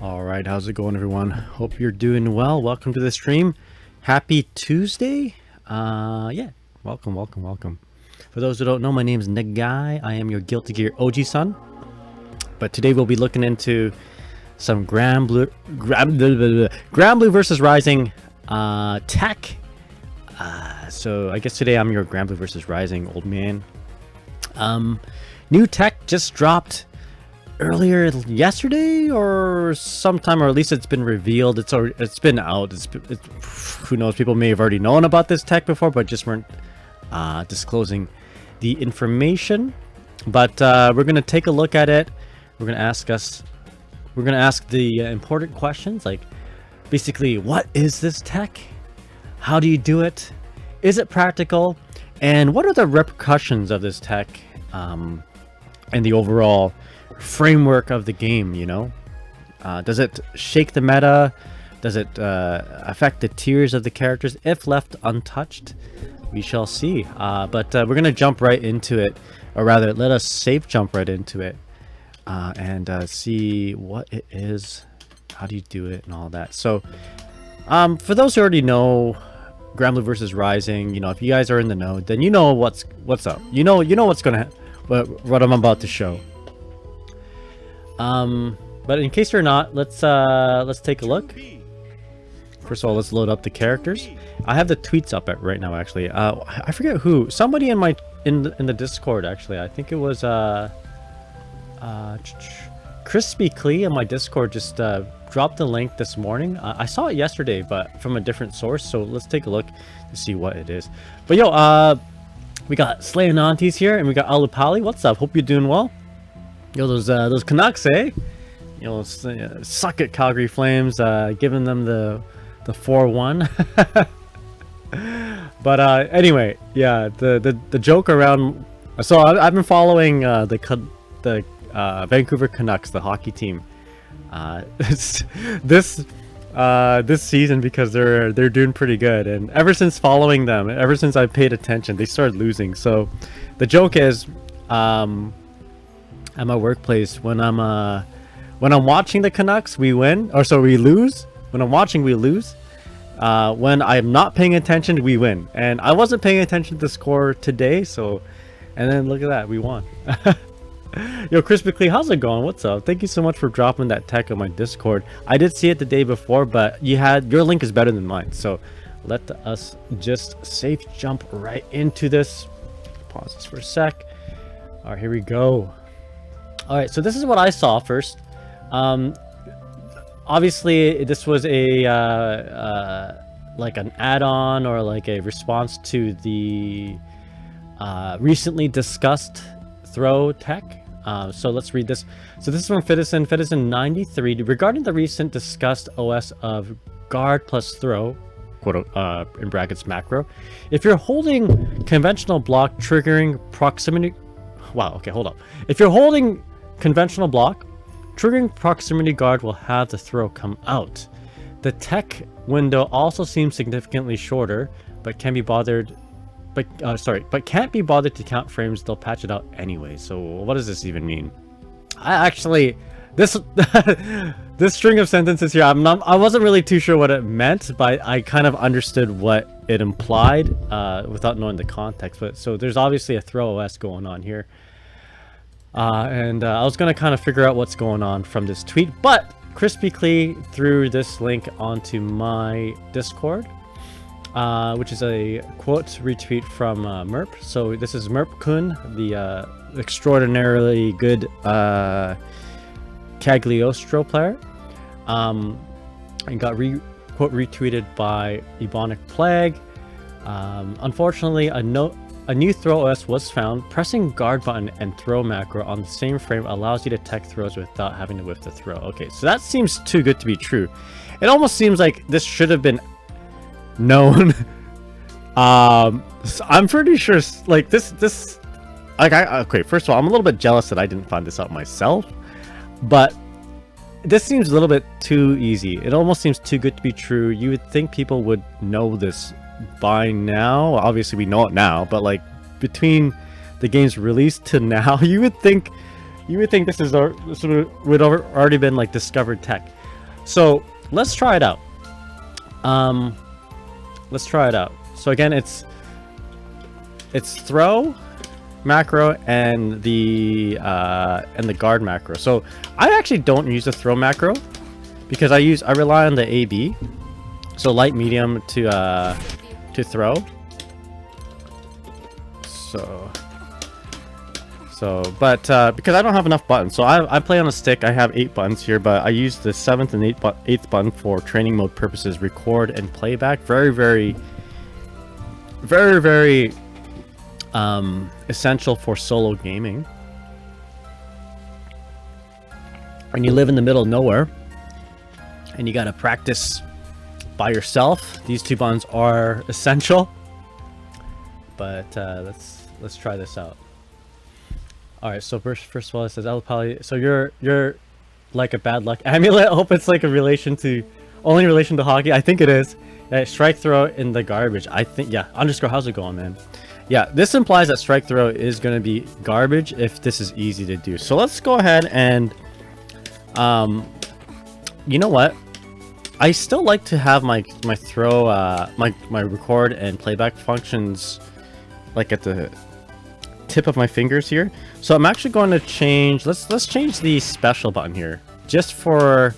All right, how's it going, everyone? Hope you're doing well. Welcome to the stream. Happy Tuesday. Yeah, welcome. For those who don't know, my name is Nagai. I am your Guilty Gear OG son. But today we'll be looking into some Granblue Versus Rising tech. So I guess today I'm your Granblue Versus Rising old man. New tech just dropped earlier yesterday or sometime, or at least it's been revealed. It's been out. Who knows, people may have already known about this tech before but just weren't disclosing the information. But we're gonna take a look at it. We're gonna ask the important questions, like basically, what is this tech, how do you do it, is it practical, and what are the repercussions of this tech and the overall framework of the game, you know? Does it shake the meta? Does it affect the tiers of the characters if left untouched? We shall see. But we're gonna jump right into it, or rather let us safe jump right into it and see what it is, how do you do it, and all that. So for those who already know Granblue Versus Rising, you know, if you guys are in the know, then you know what's up. You know what's gonna what I'm about to show. But in case you're not, let's take a look. First of all, let's load up the characters. I have the tweets up right now, actually. I forget who. Somebody in the Discord, actually. I think it was Crispy Clee in my Discord just dropped the link this morning. I saw it yesterday, but from a different source. So let's take a look to see what it is. But yo, we got Slay and Aunties here, and we got Alupali. What's up? Hope you're doing well. Yo, those Canucks, eh? You know, suck it, Calgary Flames, giving them the 4-1. But anyway, yeah, the joke around. So I've been following the Vancouver Canucks, the hockey team, this season, because they're doing pretty good, and ever since following them, ever since I paid attention, they started losing. So the joke is, at my workplace, when I'm watching the Canucks, we win, or so we lose. When I'm watching, we lose. When I'm not paying attention, we win. And I wasn't paying attention to the score today, so, and then look at that, we won. Yo, Crispy Clee, how's it going? What's up? Thank you so much for dropping that tech on my Discord. I did see it the day before, but your link is better than mine. So let us just safe jump right into this. Pause this for a sec. All right, here we go. All right, so this is what I saw first. Obviously, this was a like an add-on or like a response to the recently discussed throw tech. So let's read this. So this is from Fitison 93. Regarding the recent discussed OS of guard plus throw, quote in brackets macro, if you're holding conventional block triggering proximity. Wow. Okay, hold up. If you're holding conventional block, triggering proximity guard will have the throw come out. The tech window also seems significantly shorter, but can't be bothered to count frames. They'll patch it out anyway. So what does this even mean? I actually, this this string of sentences here, I wasn't really too sure what it meant, but I kind of understood what it implied without knowing the context. But so there's obviously a throw OS going on here. And I was going to kind of figure out what's going on from this tweet, but Crispy Clee threw this link onto my Discord, which is a quote retweet from Merp. So this is Merp Kun, the extraordinarily good Cagliostro player, and got quote retweeted by Ebonic Plague. Unfortunately, a new throw OS was found. Pressing guard button and throw macro on the same frame allows you to tech throws without having to whiff the throw. Okay, so that seems too good to be true. It almost seems like this should have been known. So I'm pretty sure, like this, like okay. First of all, I'm a little bit jealous that I didn't find this out myself, but this seems a little bit too easy. It almost seems too good to be true. You would think people would know this by now. Obviously we know it now, but like between the game's release to now, you would think this would have already been like discovered tech. So let's try it out. Let's try it out. So again, it's throw macro and the guard macro. So I actually don't use the throw macro because I rely on the AB. So light, medium to throw. But because I don't have enough buttons, so I play on a stick. I have 8 buttons here, but I use the 7th and 8th button for training mode purposes, record and playback. Very essential for solo gaming. When you live in the middle of nowhere and you gotta practice by yourself, these 2 buttons are essential. But let's try this out. All right, so first of all, it says Alapali. So you're like a bad luck amulet. I hope it's like only in relation to hockey. I think it is. Strike throw in the garbage. I think, yeah. Underscore, how's it going, man? Yeah, this implies that strike throw is gonna be garbage if this is easy to do. So let's go ahead and, you know what? I still like to have my throw, my record and playback functions like at the tip of my fingers here. So I'm actually going to change, let's change the special button here just for,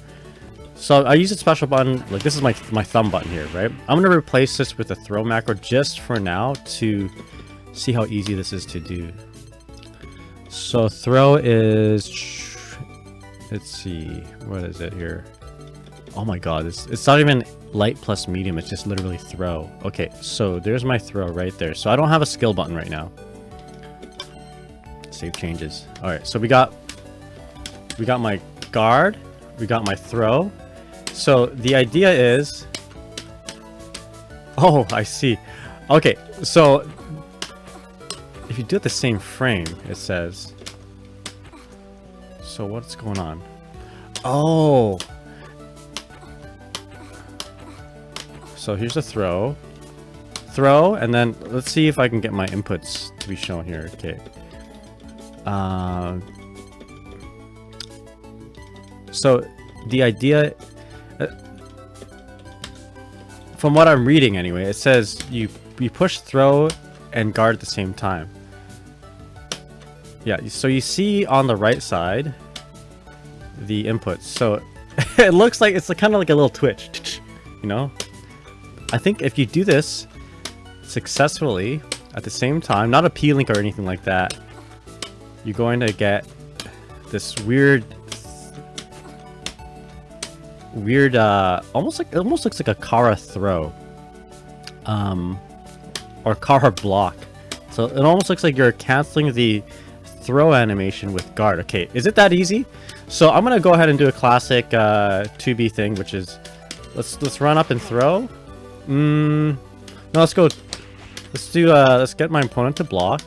so I use a special button, like this is my thumb button here, right? I'm going to replace this with a throw macro just for now to see how easy this is to do. So throw is, let's see, what is it here? Oh my god, it's not even light plus medium, it's just literally throw. Okay, so there's my throw right there. So I don't have a skill button right now. Save changes. Alright, so we got my guard, we got my throw. So the idea is, oh, I see. Okay, so if you do it the same frame, it says, so what's going on? Oh, so here's the throw, and then let's see if I can get my inputs to be shown here. Okay. So the idea, from what I'm reading anyway, it says you push throw and guard at the same time. Yeah, so you see on the right side the inputs. So it looks like it's kind of like a little twitch, you know? I think if you do this successfully at the same time, not a P-link or anything like that, you're going to get this weird, almost looks like a Kara throw, or Kara block. So it almost looks like you're canceling the throw animation with guard. Okay, is it that easy? So I'm gonna go ahead and do a classic 2B thing, which is let's run up and throw. No, let's go. Let's do let's get my opponent to block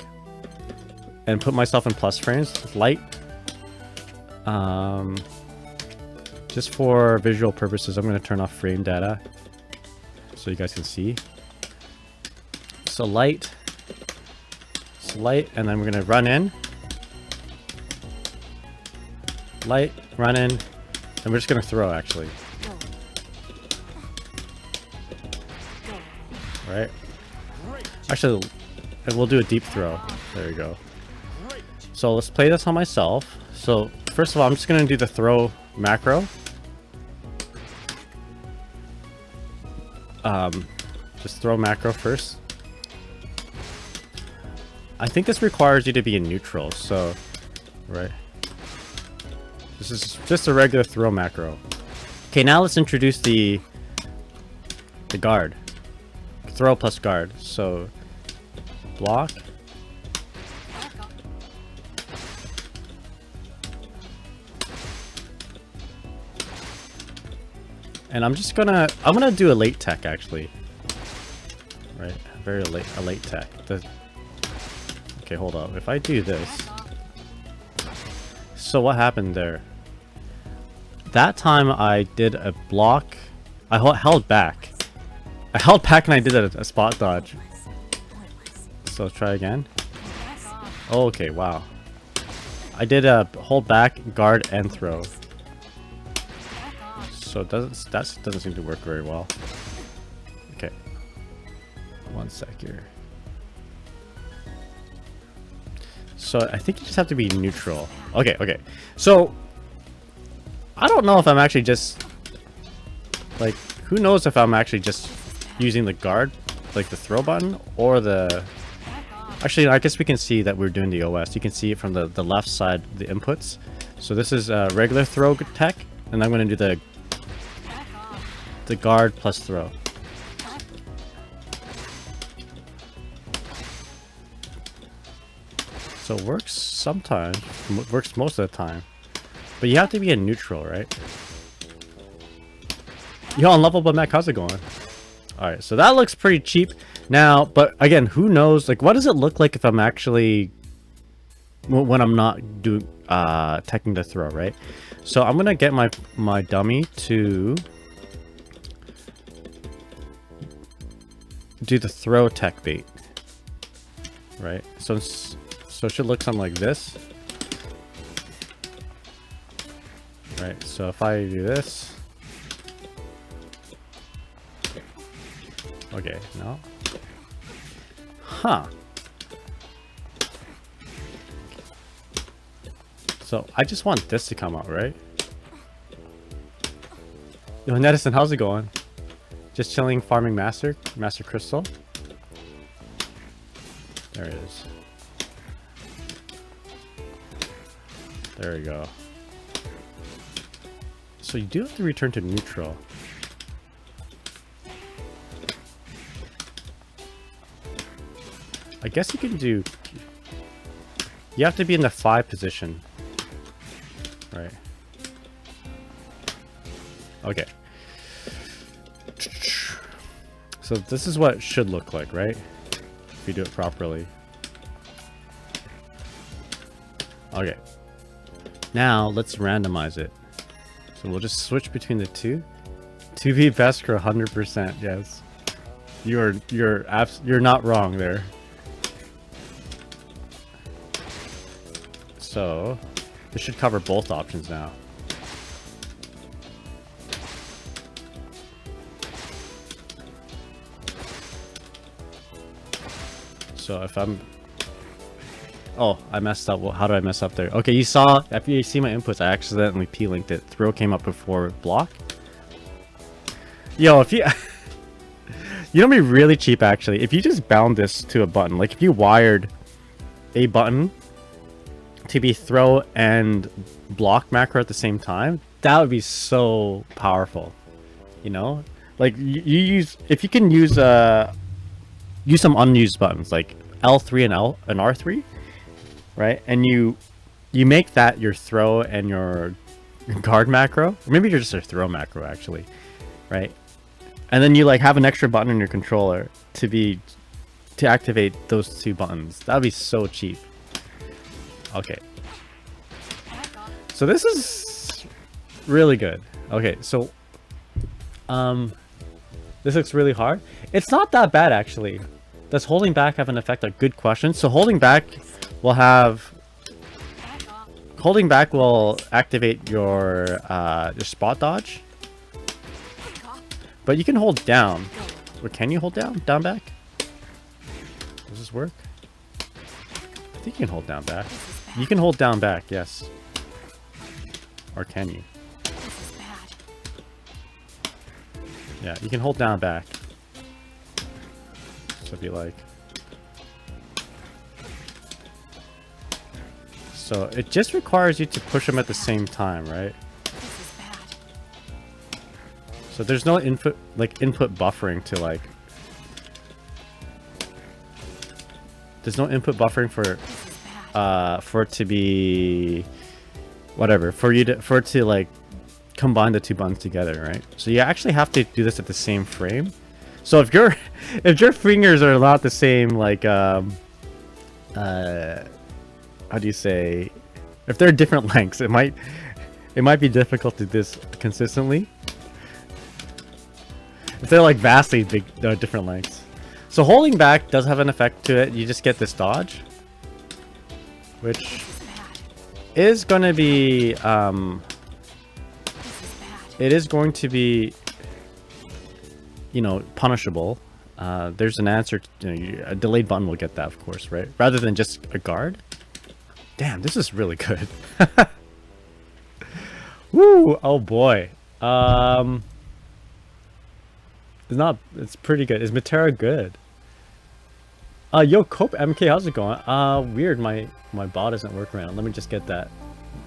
and put myself in plus frames. Light. Just for visual purposes, I'm going to turn off frame data so you guys can see. So light, and then we're going to run in. Light, run in, and we're just going to throw actually. Right. Actually, and we'll do a deep throw. There you go. So let's play this on myself. So first of all, I'm just going to do the throw macro. Just throw macro first. I think this requires you to be in neutral, so right. This is just a regular throw macro. Okay, now let's introduce the guard. Throw plus guard. So block. And I'm gonna do a late tech actually. Right, a late tech. Okay, hold on. If I do this, so what happened there? That time I did a block. I held back. I held back and I did a spot dodge. So try again. Oh, okay, wow. I did a hold back, guard, and throw. So that doesn't seem to work very well. Okay. 1 sec here. So I think you just have to be neutral. Okay, okay. So I don't know if I'm actually just like, who knows if I'm actually just using the guard, like the throw button, or the... Actually, I guess we can see that we're doing the OS. You can see it from the left side, the inputs. So this is regular throw tech, and I'm going to do the guard plus throw. So it works sometimes, works most of the time. But you have to be in neutral, right? Yo, Unlovable Mac, how's it going? Alright, so that looks pretty cheap. Now, but again, who knows? Like, what does it look like if I'm actually... when I'm not doing teching the throw, right? So I'm gonna get my dummy to do the throw tech bait, right? So it should look something like this, right? So if I do this, okay, no, huh? So I just want this to come out, right? Yo, Nedison, how's it going? Just chilling, farming Master Crystal. There it is. There we go. So you do have to return to neutral. I guess you can do... You have to be in the 5 position. Right. Okay. So this is what it should look like, right? If you do it properly. Okay. Now let's randomize it. So we'll just switch between the two. 2v best for 100%. Yes. You're not wrong there. So this should cover both options now. So if I'm... Oh, I messed up. Well, how did I mess up there? Okay, you saw... After you see my inputs, I accidentally P-linked it. Throw came up before block. Yo, if you... You know what'd be really cheap, actually? If you just bound this to a button. Like, if you wired a button to be throw and block macro at the same time, that would be so powerful. You know? Like, you use... If you can use some unused buttons, like L3 and R3, right? And you make that your throw and your guard macro. Or maybe you're just a throw macro, actually, right? And then you like have an extra button in your controller to activate those 2 buttons. That would be so cheap. Okay. So this is really good. Okay, so this looks really hard. It's not that bad, actually. Does holding back have an effect? A good question. So holding back will activate your spot dodge. But you can hold down. Or can you hold down? Down back? Does this work? I think you can hold down back. You can hold down back, yes. Or can you? Yeah, you can hold down back. So if you like. So it just requires you to push them at the same time, right? So there's no input buffering to like... There's no input buffering for it to be... Whatever. For it to like combine the 2 buttons together, right? So you actually have to do this at the same frame. So if your fingers are not the same, like how do you say, if they're different lengths, it might be difficult to do this consistently. If they're like vastly big, different lengths. So holding back does have an effect to it. You just get this dodge, which is going to be it is going to be, you know, punishable. There's an answer to, you know, a delayed button will get that, of course, right? Rather than just a guard. Damn, this is really good. Woo! Oh boy. It's pretty good. Is Matera good? Yo, Cope MK, how's it going? Weird, my bot isn't working right now. Let me just get that.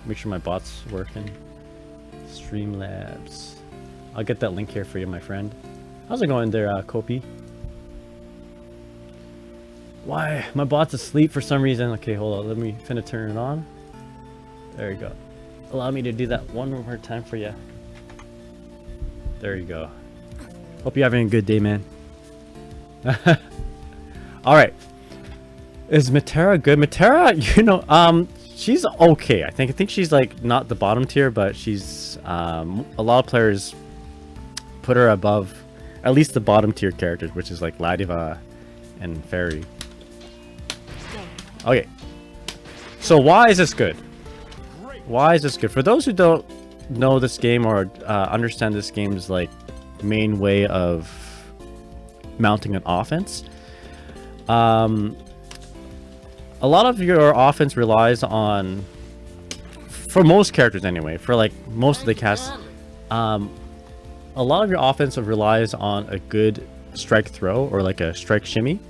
Make sure my bot's working. Streamlabs. I'll get that link here for you, my friend. How's it going there, Kopi? Why? My bot's asleep for some reason. Okay, hold on. Let me finna turn it on. There you go. Allow me to do that one more time for you. There you go. Hope you're having a good day, man. Alright. Is Matera good? Matera, you know, she's okay. I think she's like not the bottom tier, but she's a lot of players put her above at least the bottom tier characters, which is like Ladiva and Fairy. Okay. So why is this good? Why is this good? For those who don't know this game or understand this game's like main way of mounting an offense, a lot of your offense relies on, for most characters anyway, for like most of the cast, a lot of your offense relies on a good strike throw or like a strike shimmy.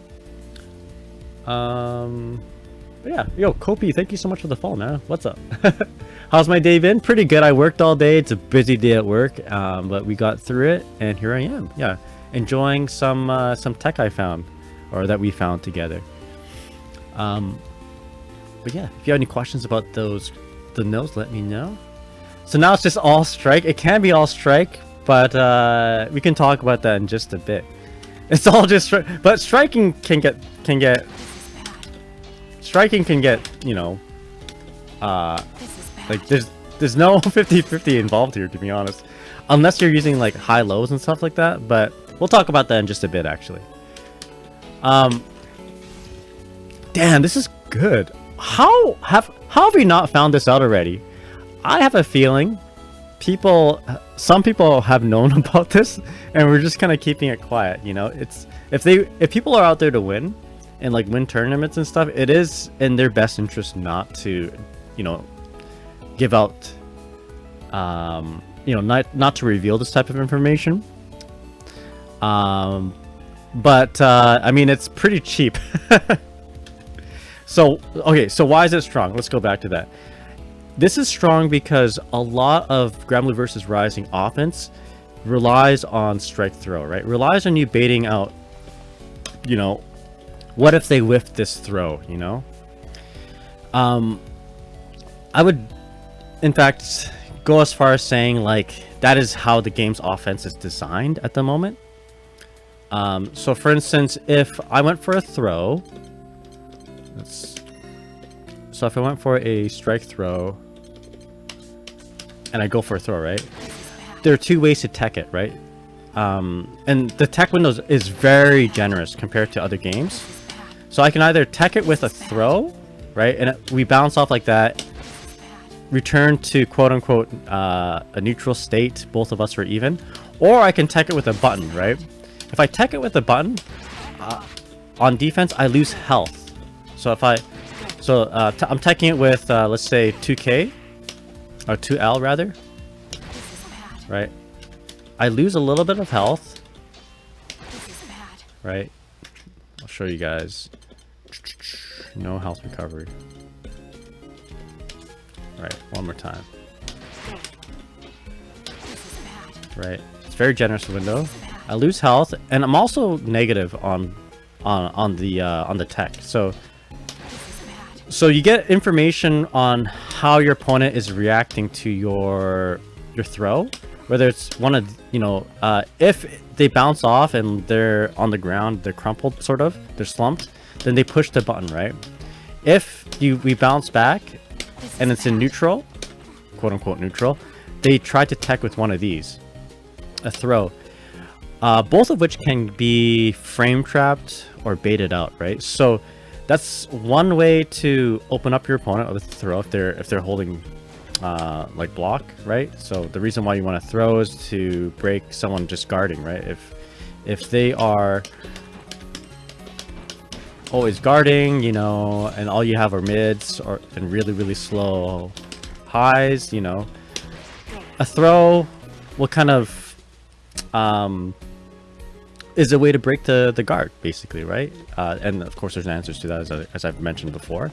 But yeah, yo, Kopi, thank you so much for the follow, man. What's up? How's my day been? Pretty good. I worked all day. It's a busy day at work, but we got through it, and here I am. Yeah, enjoying some tech I found, or that we found together. But yeah, if you have any questions about the nils, let me know. So now it's just all strike. It can be all strike, but we can talk about that in just a bit. It's all just but striking can get you know, like there's no 50-50 involved here, to be honest, unless you're using like high lows and stuff like that, but we'll talk about that in just a bit actually. Damn, this is good. How have we not found this out already? I have a feeling some people have known about this and we're just kind of keeping it quiet, you know. It's if people are out there to win and like win tournaments and stuff, it is in their best interest not to, you know, give out you know, not to reveal this type of information. But I mean, it's pretty cheap. So okay, so why is it strong? Let's go back to that. This is strong because a lot of Granblue Versus Rising offense relies on strike throw, right? Relies on you baiting out, you know, what if they whiff this throw, you know? I would, in fact, go as far as saying, like, that is how the game's offense is designed at the moment. So, for instance, if I went for a throw... So if I went for a strike throw, and I go for a throw, right? There are two ways to tech it, right? And the tech window is very generous compared to other games. So I can either tech it with a throw, right? And we bounce off like that, return to quote-unquote a neutral state, both of us are even. Or I can tech it with a button, right? If I tech it with a button, on defense, I lose health. So if I'm teching it with, let's say 2K, or 2L rather, right? I lose a little bit of health, right? I'll show you guys. No health recovery. Right, one more time. Right, it's very generous window. I lose health, and I'm also negative on the tech. So you get information on how your opponent is reacting to your throw, whether it's one of, you know, if they bounce off and they're on the ground, they're crumpled, sort of, they're slumped, then they push the button, right? If we bounce back and it's in neutral, quote unquote neutral, they try to tech with one of these, a throw, both of which can be frame trapped or baited out, right? So that's one way to open up your opponent with a throw if they're holding like block, right? So the reason why you want to throw is to break someone just guarding, right? If they are always guarding, you know, and all you have are mids and really slow highs, you know, a throw will kind of is a way to break the guard, basically, right? And of course there's answers to that, as I've mentioned before.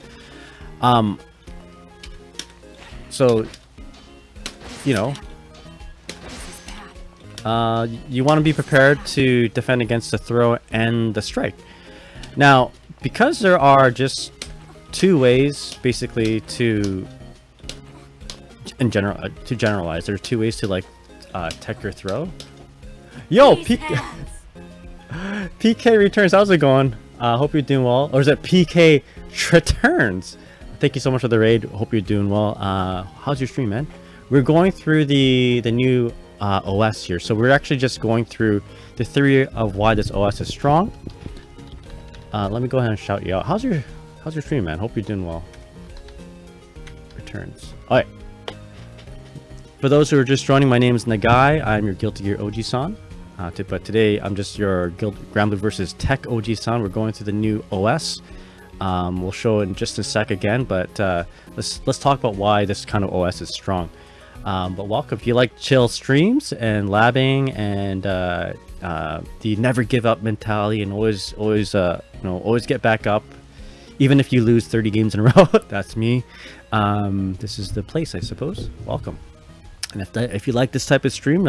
So, you know, you want to be prepared to defend against the throw and the strike. Now, because there are just two ways, basically, to generalize. There are two ways to like tech your throw. Yo, PK returns. How's it going? Hope you're doing well. Or is it PK returns? Thank you so much for the raid. Hope you're doing well. How's your stream, man? We're going through the new OS here, so we're actually just going through the theory of why this OS is strong. Let me go ahead and shout you out. How's your stream, man? Hope you're doing well. Returns. All right. For those who are just joining, my name is Nagai. I'm your Guilty Gear OG-san. But today I'm just your Granblue Versus TECH OG-san. We're going through the new OS. We'll show it in just a sec again, but let's talk about why this kind of OS is strong. But welcome. If you like chill streams and labbing and the never give up mentality and always get back up, even if you lose 30 games in a row, that's me. This is the place, I suppose. Welcome. And if you like this type of stream,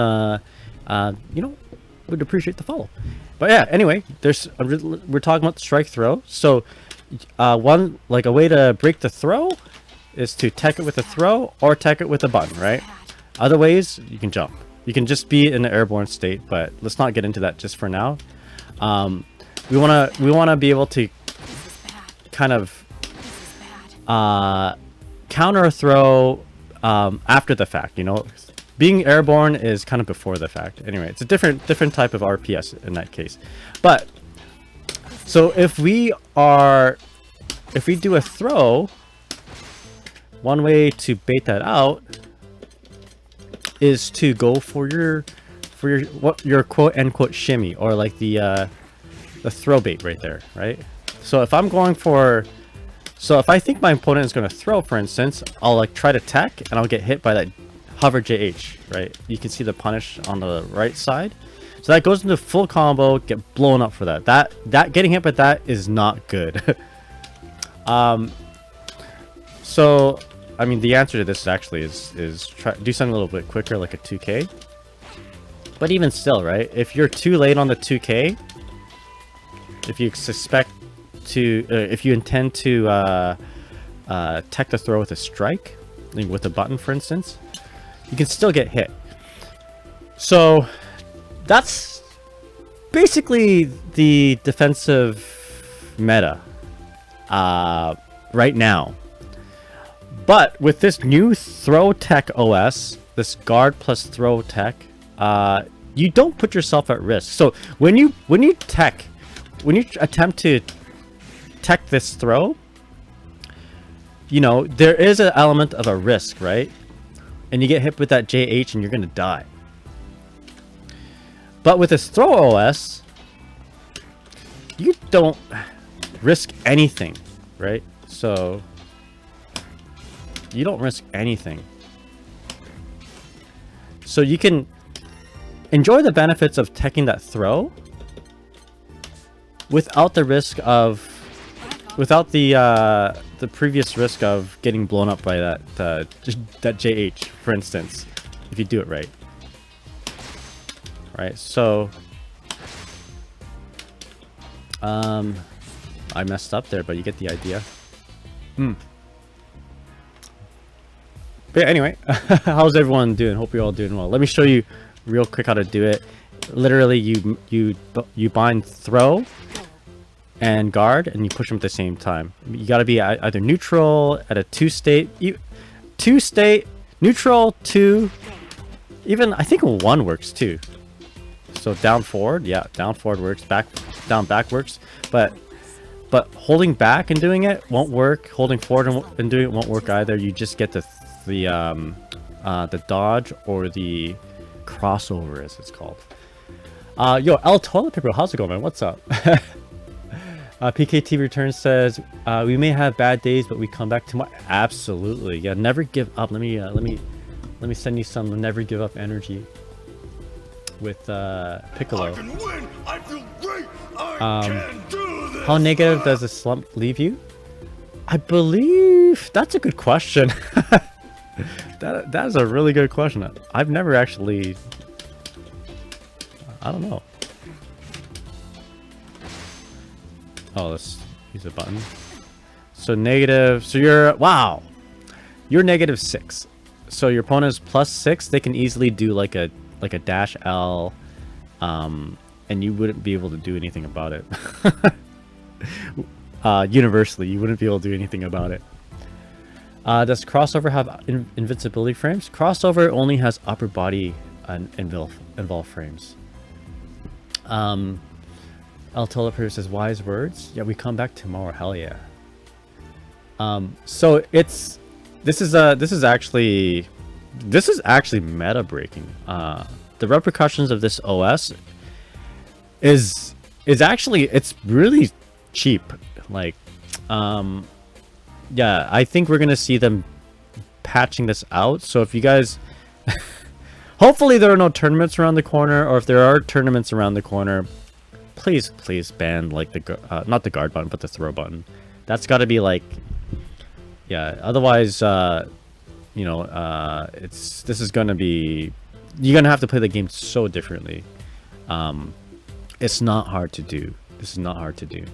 would appreciate the follow. But yeah, anyway, we're talking about the strike throw. So a way to break the throw is to tech it with a throw or tech it with a button, right? Other ways, you can jump. You can just be in the airborne state, but let's not get into that just for now. We wanna be able to kind of counter a throw after the fact, you know. Being airborne is kind of before the fact. Anyway, it's a different type of RPS in that case. But so if we do a throw, one way to bait that out is to go for your quote unquote shimmy, or like the throw bait right there, right? So if I'm going for, so if I think my opponent is going to throw, for instance, I'll like try to tech and I'll get hit by that hover JH, right? You can see the punish on the right side. So that goes into full combo, get blown up for that. That getting hit by that is not good. So I mean, the answer to this actually is try do something a little bit quicker, like a 2K. But even still, right? If you're too late on the 2K, if you if you intend to tech the throw with a strike, like with a button, for instance, you can still get hit. So that's basically the defensive meta right now. But with this new throw tech OS, this guard plus throw tech, you don't put yourself at risk. So when you attempt to tech this throw, you know, there is an element of a risk, right? And you get hit with that JH and you're gonna die. But with this throw OS, you don't risk anything, right? So you don't risk anything. So you can enjoy the benefits of teching that throw without the risk of, without the previous risk of getting blown up by that JH, for instance, if you do it right. Right, so I messed up there, but you get the idea. But yeah, anyway, how's everyone doing? Hope you're all doing well. Let me show you real quick how to do it. Literally, you bind throw and guard, and you push them at the same time. You got to be either neutral at a two state, neutral, two, even I think one works too. So down forward, yeah, down forward works. Down back works, but holding back and doing it won't work. Holding forward and doing it won't work either. You just get the the dodge or the crossover, as it's called. Yo, L Toilet Paper, how's it going, man? What's up? PKT Return says, we may have bad days, but we come back tomorrow. Absolutely, yeah. Never give up. Let me send you some never give up energy with Piccolo. I can win. I feel great. I can do this. How negative does a slump leave you? I believe that's a good question. That is a really good question. I've never actually. I don't know. Oh, let's use a button. So negative. So you're wow. You're -6. So your opponent is +6. They can easily do like a dash L, and you wouldn't be able to do anything about it. Universally, you wouldn't be able to do anything about it. Does crossover have invincibility frames? Crossover only has upper body involved frames. El Teleper says wise words. Yeah, we come back tomorrow. Hell yeah. So this is actually meta breaking. The repercussions of this OS is actually, it's really cheap. Like, yeah, I think we're gonna see them patching this out. So if you guys hopefully there are no tournaments around the corner, or if there are tournaments around the corner, please ban like the not the guard button but the throw button. That's got to be like, yeah, otherwise you know, this is gonna be, you're gonna have to play the game so differently. It's not hard to do. This is not hard to do.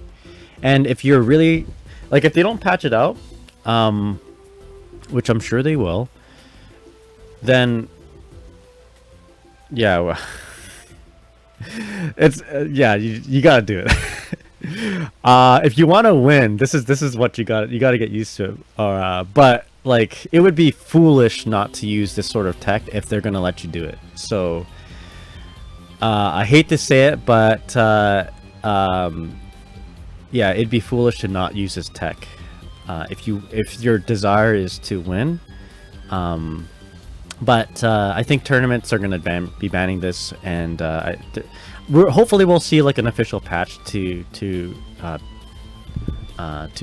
And if you're really like, if they don't patch it out, which I'm sure they will, then yeah, well, it's yeah, you gotta do it. If you want to win, this is what you got to get used to. But like, it would be foolish not to use this sort of tech if they're gonna let you do it. So I hate to say it, but yeah, it'd be foolish to not use this tech if your desire is to win. But I think tournaments are gonna be banning this, and hopefully we'll see like an official patch to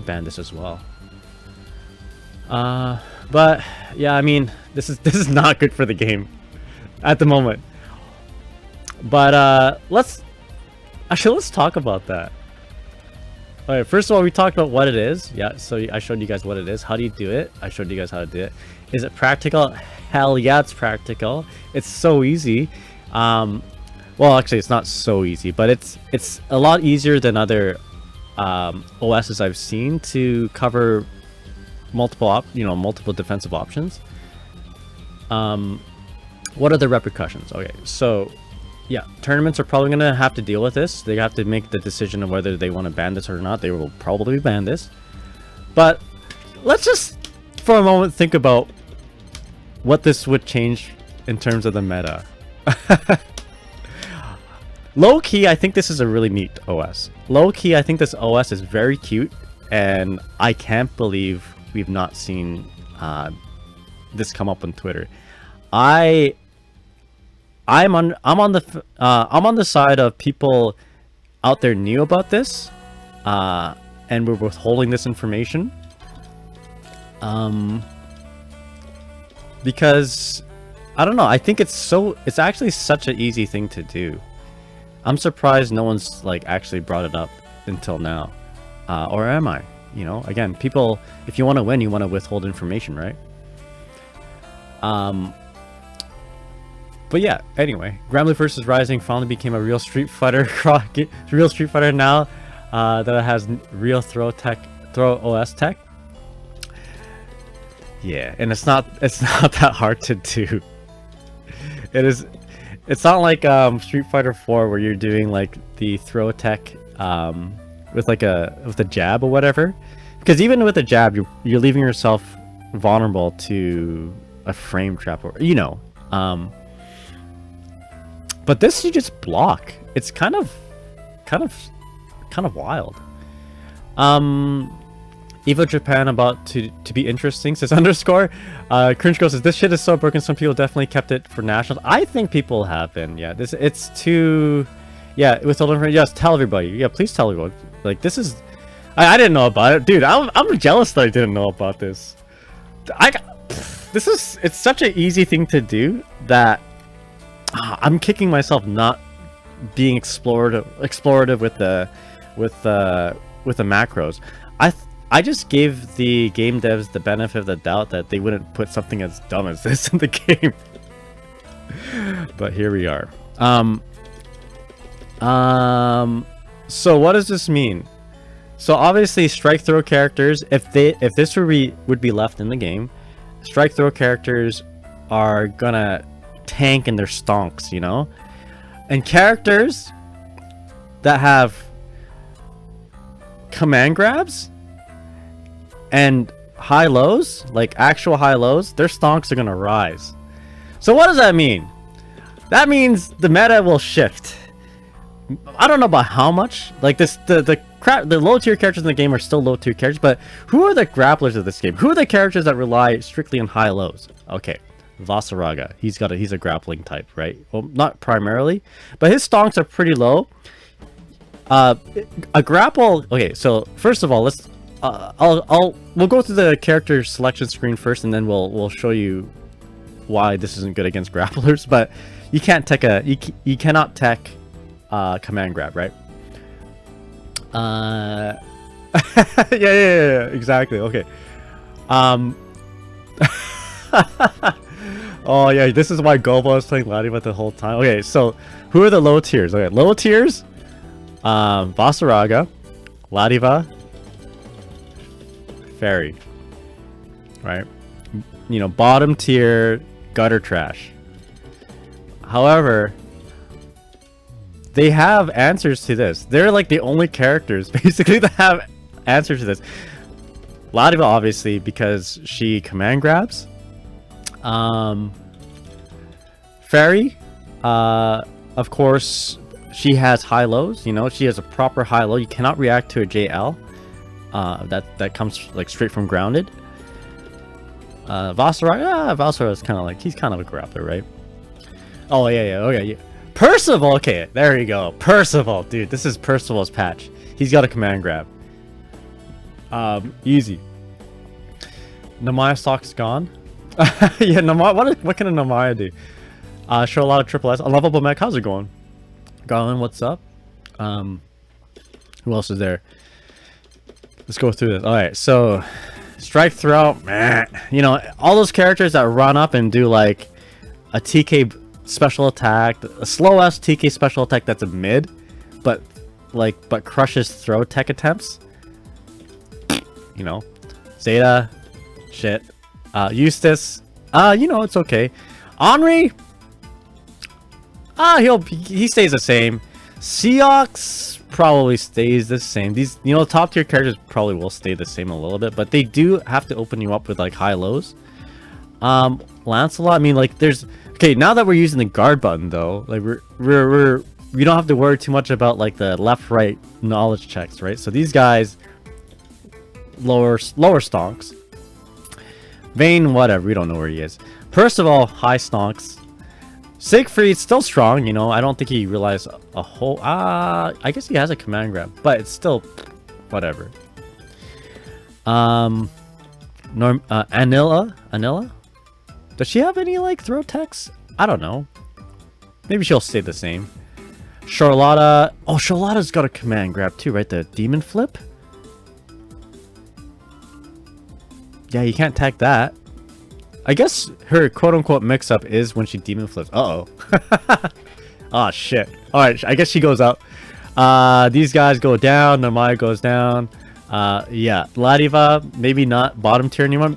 ban this as well. But yeah, I mean, this is not good for the game at the moment. But let's talk about that. All right, first of all, we talked about what it is. Yeah, so I showed you guys what it is. How do you do it? I showed you guys how to do it. Is it practical? Hell yeah, it's practical. It's so easy. Well, actually, it's not so easy, but it's a lot easier than other OSs I've seen to cover multiple defensive options. What are the repercussions? Okay, so yeah, tournaments are probably gonna have to deal with this. They have to make the decision of whether they want to ban this or not. They will probably ban this. But let's just for a moment think about what this would change in terms of the meta. Low key, I think this is a really neat OS. Low key, I think this OS is very cute, and I can't believe we've not seen this come up on Twitter. I'm on the side of people out there knew about this, and we're withholding this information, because I don't know. I think it's actually such an easy thing to do. I'm surprised no one's like actually brought it up until now, or am I? You know, again, people, if you want to win, you want to withhold information, right? But yeah, anyway, Granblue Versus Rising finally became a real Street Fighter real Street Fighter now that it has real throw OS tech. Yeah, and it's not that hard to do. It's not like Street Fighter 4 where you're doing like the throw tech with a jab or whatever. Because even with a jab, you're leaving yourself vulnerable to a frame trap, or you know. But this you just block. It's kind of wild. Evo Japan about to be interesting, says underscore. Cringe Girl says this shit is so broken. Some people definitely kept it for nationals. I think people have been. Yeah, it's too. Yeah, with all different. Yes, tell everybody. Yeah, please tell everyone. Like this is. I didn't know about it, dude. I'm jealous that I didn't know about this. It's such an easy thing to do that I'm kicking myself not being explorative with the macros. I just gave the game devs the benefit of the doubt that they wouldn't put something as dumb as this in the game. But here we are. So what does this mean? So obviously strike throw characters, if this would be left in the game, strike throw characters are gonna tank in their stonks, you know? And characters that have command grabs and high lows, like actual high lows, their stonks are gonna rise. So what does that mean? That means the meta will shift. I don't know about how much. Like the low tier characters in the game are still low tier characters, but who are the grapplers of this game? Who are the characters that rely strictly on high lows? Okay, Vasaraga. He's a grappling type, right? Well, not primarily, but his stonks are pretty low. A grapple. Okay, so first of all, let's. We'll go through the character selection screen first, and then we'll show you why this isn't good against grapplers. But you can't tech you cannot tech command grab, right? Yeah, exactly. Okay. Oh yeah, this is why Gobo was playing Ladiva the whole time. Okay, so who are the low tiers? Okay, low tiers. Vasaraga, Ladiva, Fairy. Right? You know, bottom tier, gutter trash. However, they have answers to this. They're like the only characters basically that have answers to this. Ladiva, obviously, because she command grabs. Fairy, of course, she has high lows. You know, she has a proper high low. You cannot react to a JL. That comes like straight from grounded. Vasara is kind of like, he's kind of a grappler, right? Oh yeah, okay, yeah. Percival, okay, there you go. Percival, dude, this is Percival's patch. He's got a command grab. Easy. Namaya stock's gone. Yeah, Namaya. What can a Namaya do? Show a lot of triple S. Unlovable Mech, how's it going? Garland, what's up? Who else is there? Let's go through this. All right, so strike throw, man. You know, all those characters that run up and do like a TK special attack, a slow S TK special attack that's a mid, but crushes throw tech attempts. You know, Zeta, shit. Eustace, you know, it's okay. Henri, he stays the same. Seox probably stays the same. These, you know, top tier characters probably will stay the same a little bit, but they do have to open you up with like high lows. Lancelot, I mean, like there's, okay, now that we're using the guard button though, like we don't have to worry too much about like the left right knowledge checks, right? So these guys lower stonks. Vayne, whatever, we don't know where he is. Percival, high stonks. Siegfried, still strong, you know. I don't think he realized a whole... I guess he has a command grab, but it's still... whatever. Anila? Does she have any, like, throw techs? I don't know. Maybe she'll stay the same. Charlotta... Oh, Charlotta's got a command grab, too, right? The demon flip? Yeah, you can't tag that. I guess her quote-unquote mix-up is when she demon flips. Uh-oh. Oh, shit. Alright, I guess she goes up. These guys go down. Namaya goes down. Yeah. Ladiva, maybe not bottom tier anymore.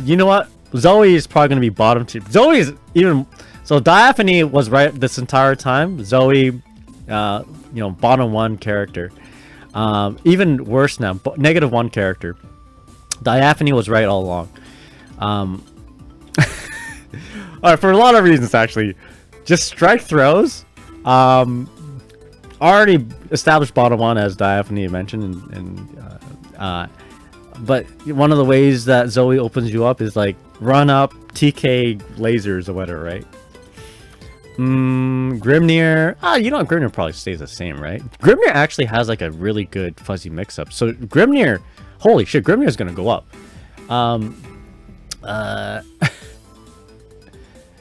You know what? Zoe is probably going to be bottom tier. Zoe is even... So, Diaphane was right this entire time. Zoe, you know, bottom one character. Even worse now. -1 character. Diaphane was right all along. Alright, for a lot of reasons actually. Just strike throws. Already established bottom one as Diaphane mentioned, and But one of the ways that Zoe opens you up is like run up, TK lasers or whatever, right? Grimnir. You know, Grimnir probably stays the same, right? Grimnir actually has like a really good fuzzy mix-up. So Grimnir, holy shit, Grimnir is gonna go up.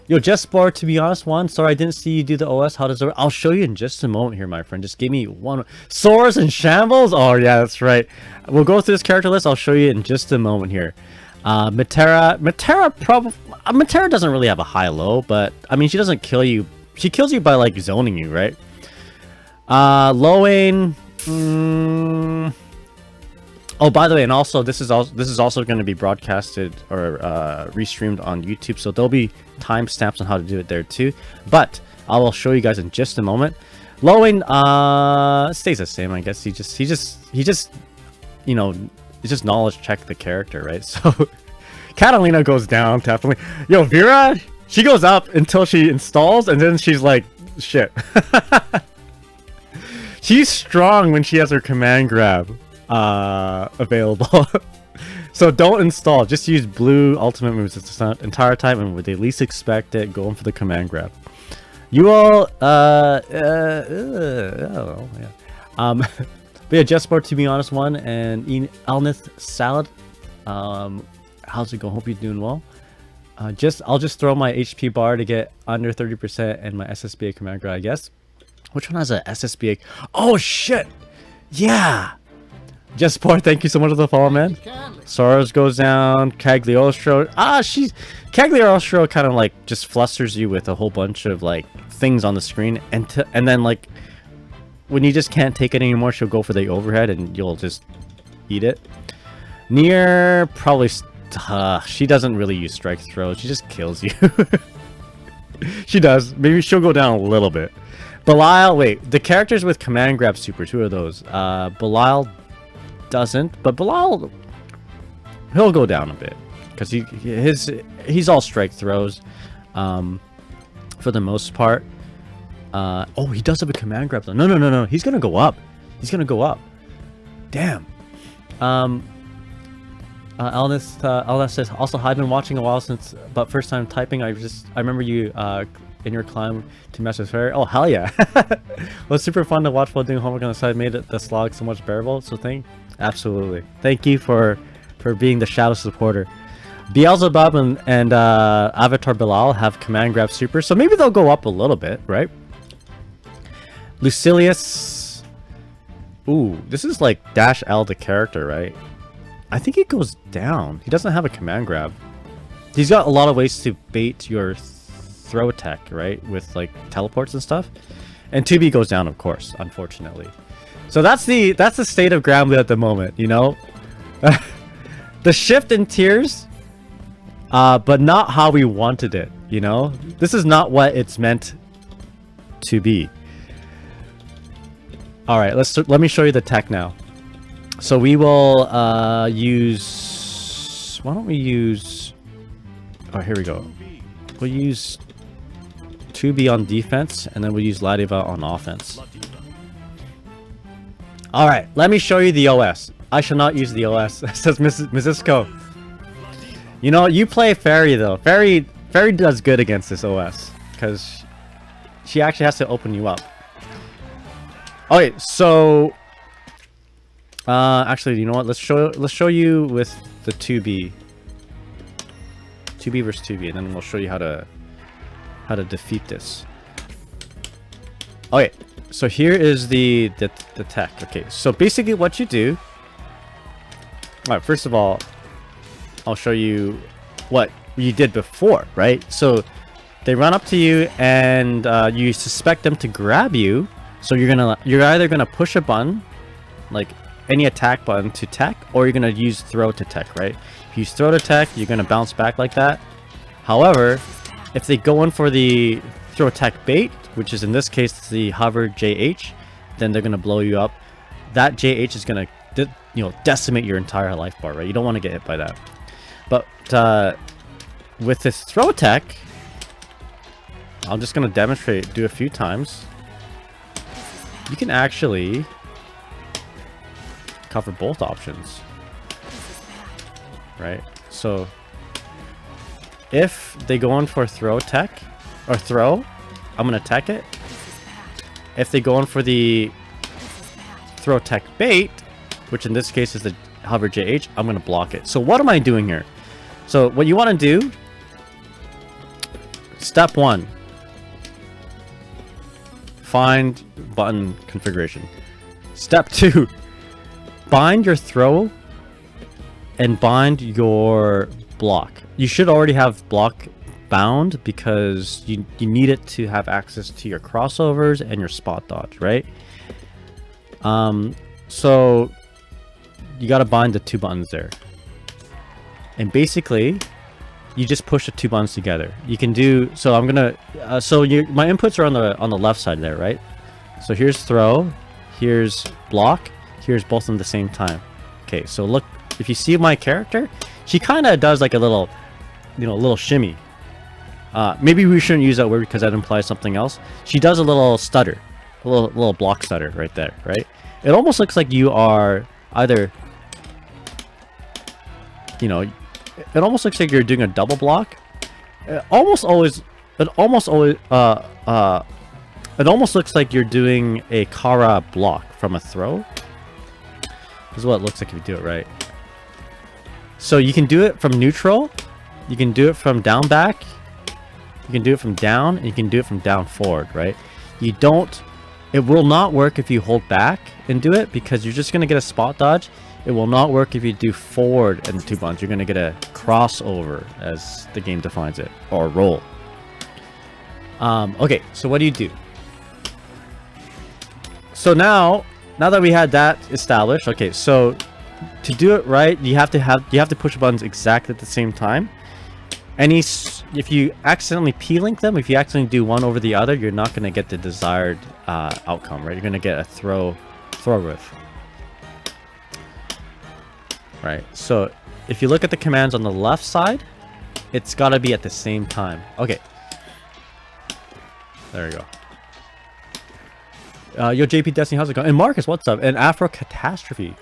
Yo, Jespar, to be honest, sorry I didn't see you do the OS. How does it work? I'll show you in just a moment here, my friend. Just give me one. Swords and Shambles? Oh, yeah, that's right. We'll go through this character list. I'll show you in just a moment here. Matera doesn't really have a high-low, but, I mean, she doesn't kill you. She kills you by, like, zoning you, right? Lowain... Oh, by the way, and also this is also going to be broadcasted or restreamed on YouTube, so there'll be timestamps on how to do it there too. But I will show you guys in just a moment. Lowain stays the same, I guess. He just you know, it's just knowledge check the character, right? So Catalina goes down definitely. Yo, Vera, she goes up until she installs, and then she's like, shit. She's strong when she has her command grab available. So don't install, just use blue ultimate moves the entire time, and when they least expect it, go in for the command grab. You will oh, yeah. But yeah, Jesport, to be honest, one, and Elnith Salad, how's it going? Hope you're doing well. I'll just throw my HP bar to get under 30% and my SSBA command grab, I guess. Which one has a SSBA? Oh shit, yeah. Jesport, thank you so much for the follow, man. Soros goes down. Cagliostro. Cagliostro kind of like just flusters you with a whole bunch of like things on the screen, and then like when you just can't take it anymore, she'll go for the overhead and you'll just eat it. Nier probably she doesn't really use strike throws. She just kills you. She does. Maybe she'll go down a little bit. Belial, wait, the characters with command grab supers, who are those? Belial doesn't, but Belial, he'll go down a bit because he's all strike throws for the most part. Oh, he does have a command grab though. No, he's gonna go up. Damn. Elness says also, I've been watching a while since, but first time typing. I remember you in your climb to Master Fair. Oh hell yeah. Well, it's super fun to watch while doing homework on the side. Made the slog so much bearable, so absolutely thank you for being the shadow supporter. Beelzebub and Avatar Bilal have command grab super, so maybe they'll go up a little bit, right? Lucilius, ooh, this is like dash L the character, right? I think it goes down. He doesn't have a command grab. He's got a lot of ways to bait your throw attack, right, with like teleports and stuff. And 2B goes down, of course, unfortunately. So that's the state of Granblue at the moment, you know. The shift in tiers, but not how we wanted it, you know. This is not what it's meant to be. All right, let me show you the tech now. So we will use. Why don't we use? Oh, here we go. We'll use 2B on defense, and then we'll use Ladiva on offense. All right, let me show you the OS. I shall not use the OS, says Mrs. Co. You know, you play Fairy though. Fairy does good against this OS because she actually has to open you up. Okay, so actually, you know what? Let's show you with the 2B versus 2B, and then we'll show you how to defeat this. Okay, so here is the tech. Okay, so basically what you do. All right, first of all, I'll show you what you did before, right? So they run up to you and you suspect them to grab you. So you're either gonna push a button, like any attack button to tech, or you're gonna use throw to tech, right? If you use throw to tech, you're gonna bounce back like that. However, if they go in for the throw tech bait, which is in this case the hover JH, then they're gonna blow you up. That JH is gonna decimate your entire life bar, right? You don't want to get hit by that. But with this throw attack, I'm just gonna do a few times. You can actually cover both options. right? So if they go in for throw tech or throw, I'm gonna tech it. If they go in for the throw tech bait, which in this case is the hover JH, I'm gonna block it. So what am I doing here? So what you want to do, step 1, find button configuration. Step 2, bind your throw and bind your block. You should already have block bound because you need it to have access to your crossovers and your spot dodge, right? So you got to bind the 2 buttons there. And basically, you just push the 2 buttons together. You can do so. I'm gonna my inputs are on the left side there, right? So here's throw, here's block, here's both of them at the same time. Okay, so look, if you see my character, she kind of does like a little, little shimmy. Maybe we shouldn't use that word because that implies something else. She does a little stutter, a little block stutter right there, right? It almost looks like you are either, it almost looks like you're doing a double block. It almost looks like you're doing a Kara block from a throw. This is what it looks like if you do it right. So you can do it from neutral, you can do it from down back, you can do it from down, and you can do it from down forward, right? It will not work if you hold back and do it because you're just going to get a spot dodge. It will not work if you do forward and 2 buttons. You're going to get a crossover, as the game defines it, or roll. Okay, so what do? So now that we had that established, okay, so to do it right, you have to push buttons exactly at the same time. If you accidentally p-link them, if you accidentally do one over the other, you're not going to get the desired outcome, right? You're going to get a throw whiff. Right, so if you look at the commands on the left side, it's got to be at the same time. Okay. There we go. Yo, JP Destiny, how's it going? And Marcus, what's up? And Afro Catastrophe.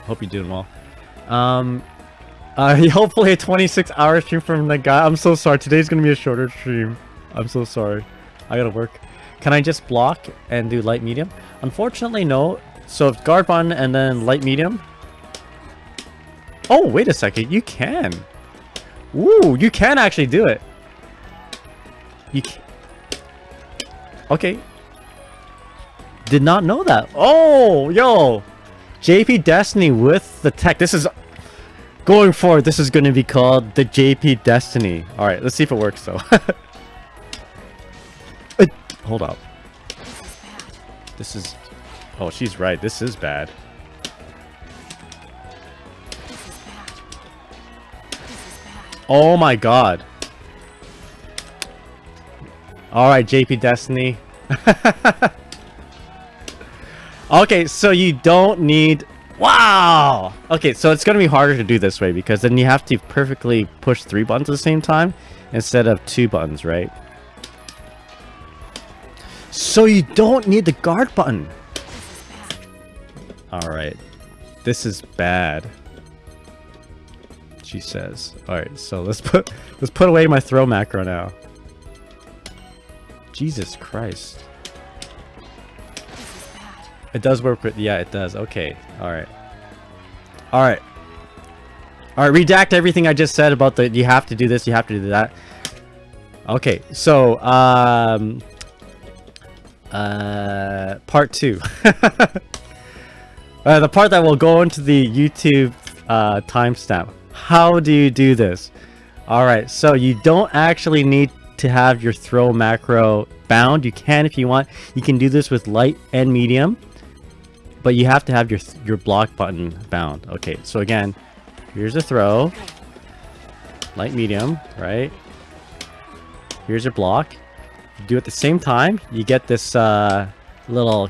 Hope you're doing well. Hopefully a 26-hour stream from the guy. I'm so sorry. Today's going to be a shorter stream. I'm so sorry. I got to work. Can I just block and do light medium? Unfortunately, no. So if guard button and then light medium. Oh, wait a second. You can. Woo, you can actually do it. You can. Okay. Did not know that. Oh, yo. JP Destiny with the tech. This is... Going forward, this is going to be called the JP Destiny. Alright, let's see if it works, though. Hold up. This is... Oh, she's right. This is bad. Oh my god. Alright, JP Destiny. Okay, so you don't need... Wow! Okay, so it's going to be harder to do this way because then you have to perfectly push 3 buttons at the same time instead of 2 buttons, right? So you don't need the guard button. Alright. This is bad. She says. Alright, so let's put away my throw macro now. Jesus Christ. It does work with... Yeah, it does. Okay. Alright. Alright. Alright, redact everything I just said about the... You have to do this, you have to do that. Okay, so... part 2. The part that will go into the YouTube timestamp. How do you do this? Alright, so you don't actually need to have your throw macro bound. You can if you want. You can do this with light and medium. But you have to have your block button bound. Okay, so again, here's a throw. Light, medium, right? Here's your block. You do it at the same time, you get this little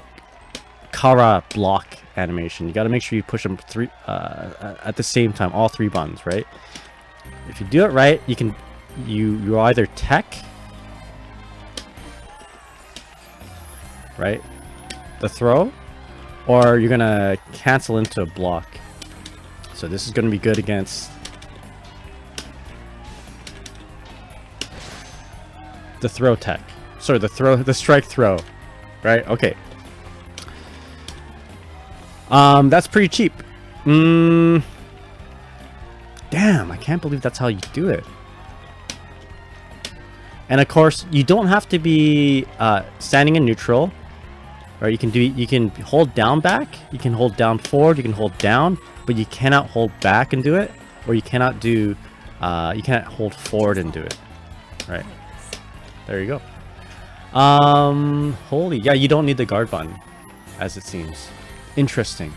Kara block animation. You got to make sure you push them at the same time, all 3 buttons, right? If you do it right, you can you either tech, right, the throw, or you're gonna cancel into a block. So this is gonna be good against the throw tech. Sorry, the strike throw. Right? Okay. That's pretty cheap. Damn, I can't believe that's how you do it. And of course, you don't have to be standing in neutral. Right? You can hold down back, you can hold down forward, you can hold down, but you cannot hold back and do it, or you cannot do you can't hold forward and do it. Right? There you go. Holy, yeah, you don't need the guard button, as it seems. Interesting.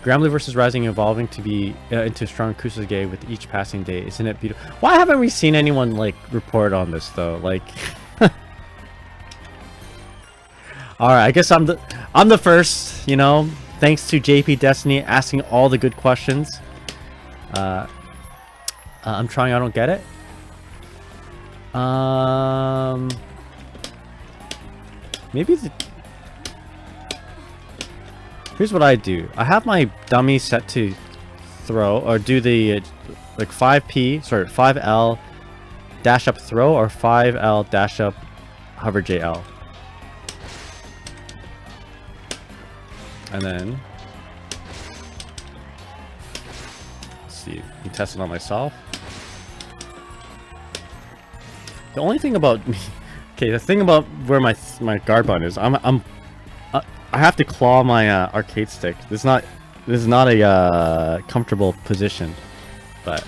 Granblue Versus Rising evolving to be into strong Kusage with each passing day. Isn't it beautiful? Why haven't we seen anyone like report on this though? Like, all right, I guess I'm the first. You know, thanks to JP Destiny asking all the good questions. I'm trying. I don't get it. Maybe here's what I do. I have my dummy set to throw or do the like 5L dash up throw or 5L dash up hover JL. And then let's see, I'm testing on myself. The only thing about me, okay, the thing about where my guard button is, I have to claw my arcade stick. This is not a comfortable position, but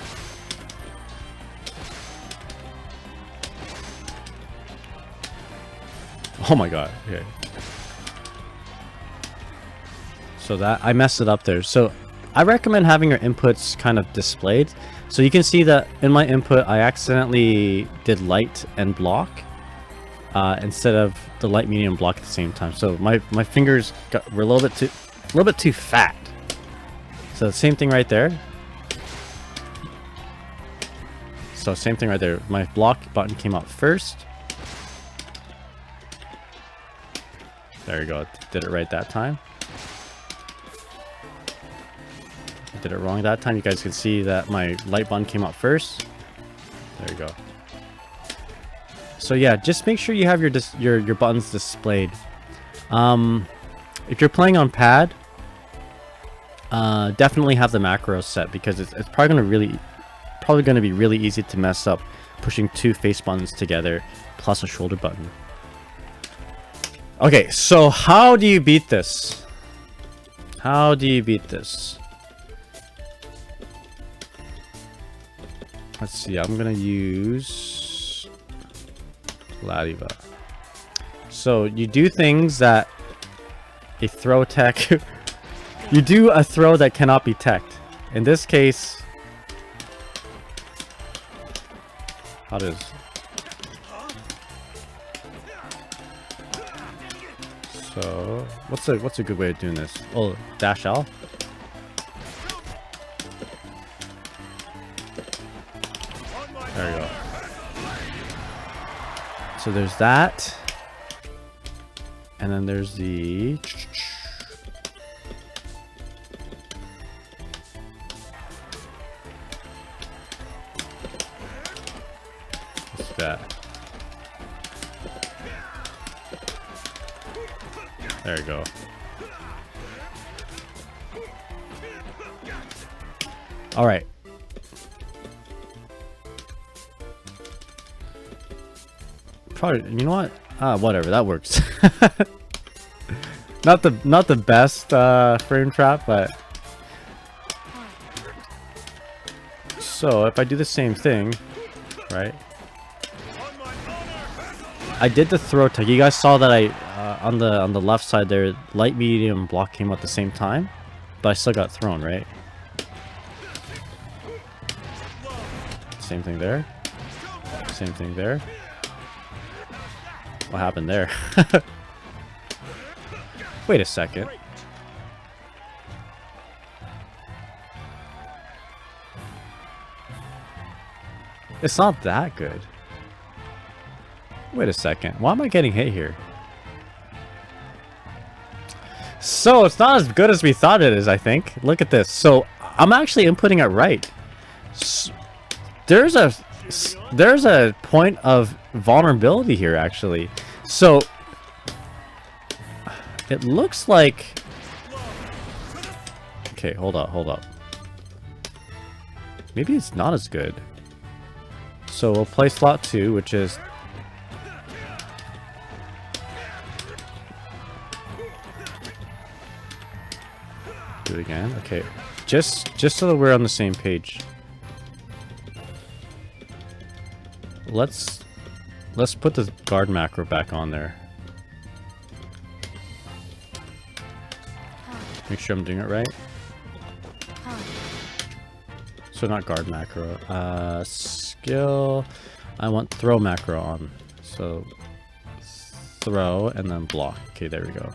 oh my god. Okay. So that I messed it up there. So I recommend having your inputs kind of displayed. So you can see that in my input I accidentally did light and block instead of the light, medium, block at the same time. So my fingers were a little bit too fat. So same thing right there. So same thing right there. My block button came out first. There you go. Did it right that time. Did it wrong that time. You guys can see that my light button came out first. There you go. So yeah, just make sure you have your buttons displayed. If you're playing on pad, definitely have the macros set because it's probably gonna be really easy to mess up pushing two face buttons together plus a shoulder button. Okay, so how do you beat this? How do you beat this? Let's see, I'm gonna use Ladiva. So you do things that a throw tech you do a throw that cannot be teched. In this case, how does so what's a good way of doing this? Oh, dash L. There you go. So there's that. And then there's the what's that? There you go. All right. Probably, you know what? Whatever, that works. not the best frame trap, but so if I do the same thing, right? I did the throw tech. You guys saw that I on the left side there, light, medium, block came out at the same time, but I still got thrown, right? Same thing there. Same thing there. What happened there? Wait a second. It's not that good. Wait a second. Why am I getting hit here? So it's not as good as we thought it is, I think. Look at this. So I'm actually inputting it right. So, there's a point of vulnerability here, actually. So it looks like... Okay, hold up. Maybe it's not as good. So we'll play slot 2, which is... Do it again. Okay, just so that we're on the same page. Let's put the guard macro back on there. Make sure I'm doing it right. So not guard macro. Skill. I want throw macro on. So throw and then block. Okay, there we go.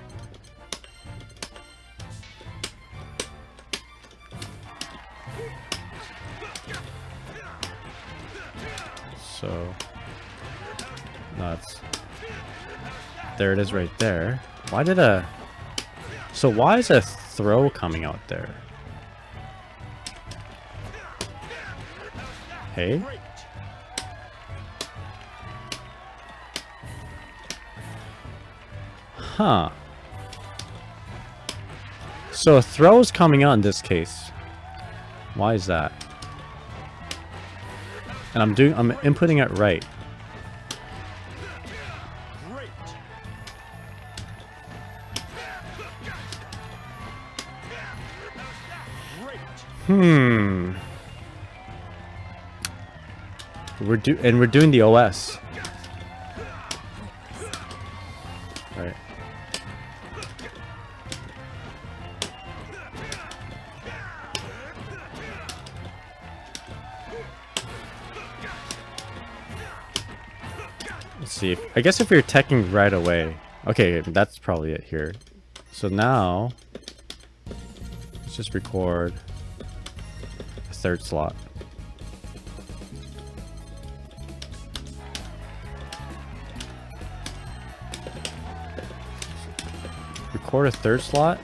So that's... There it is right there. Why did a... So why is a throw coming out there? Hey? Huh. So a throw is coming out in this case. Why is that? And I'm inputting it right. We're doing the OS. Right. Let's see. I guess if you're teching right away. Okay, that's probably it here. So now let's just record a third slot. Record a third slot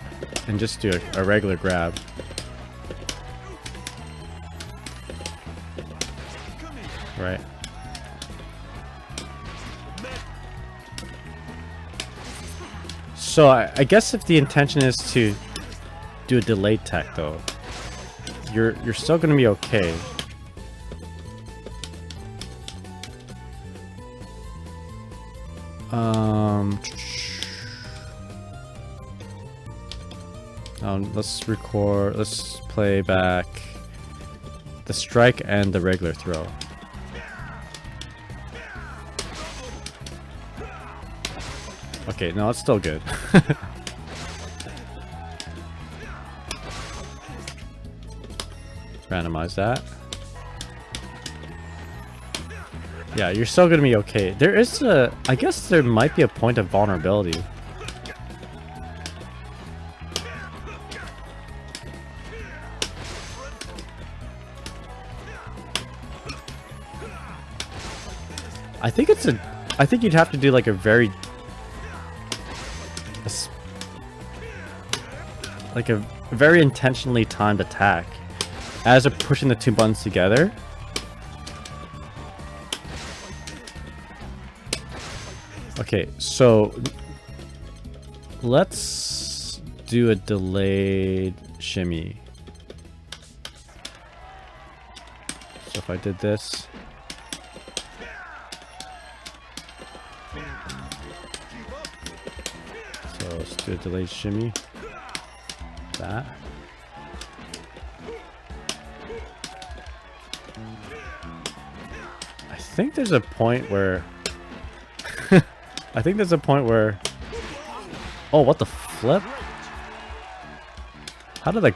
and just do a regular grab. Right. So I guess if the intention is to do a delayed tech though, you're still gonna be okay. Let's play back the strike and the regular throw. Okay, no, it's still good. Randomize that. Yeah, you're still gonna be okay. There is I guess there might be a point of vulnerability. I think you'd have to do like a very intentionally timed attack as of pushing the two buttons together. Okay, so let's do a delayed shimmy. So if I did this, so let's do a delayed shimmy. That. I think there's a point where oh, what the flip? How did I...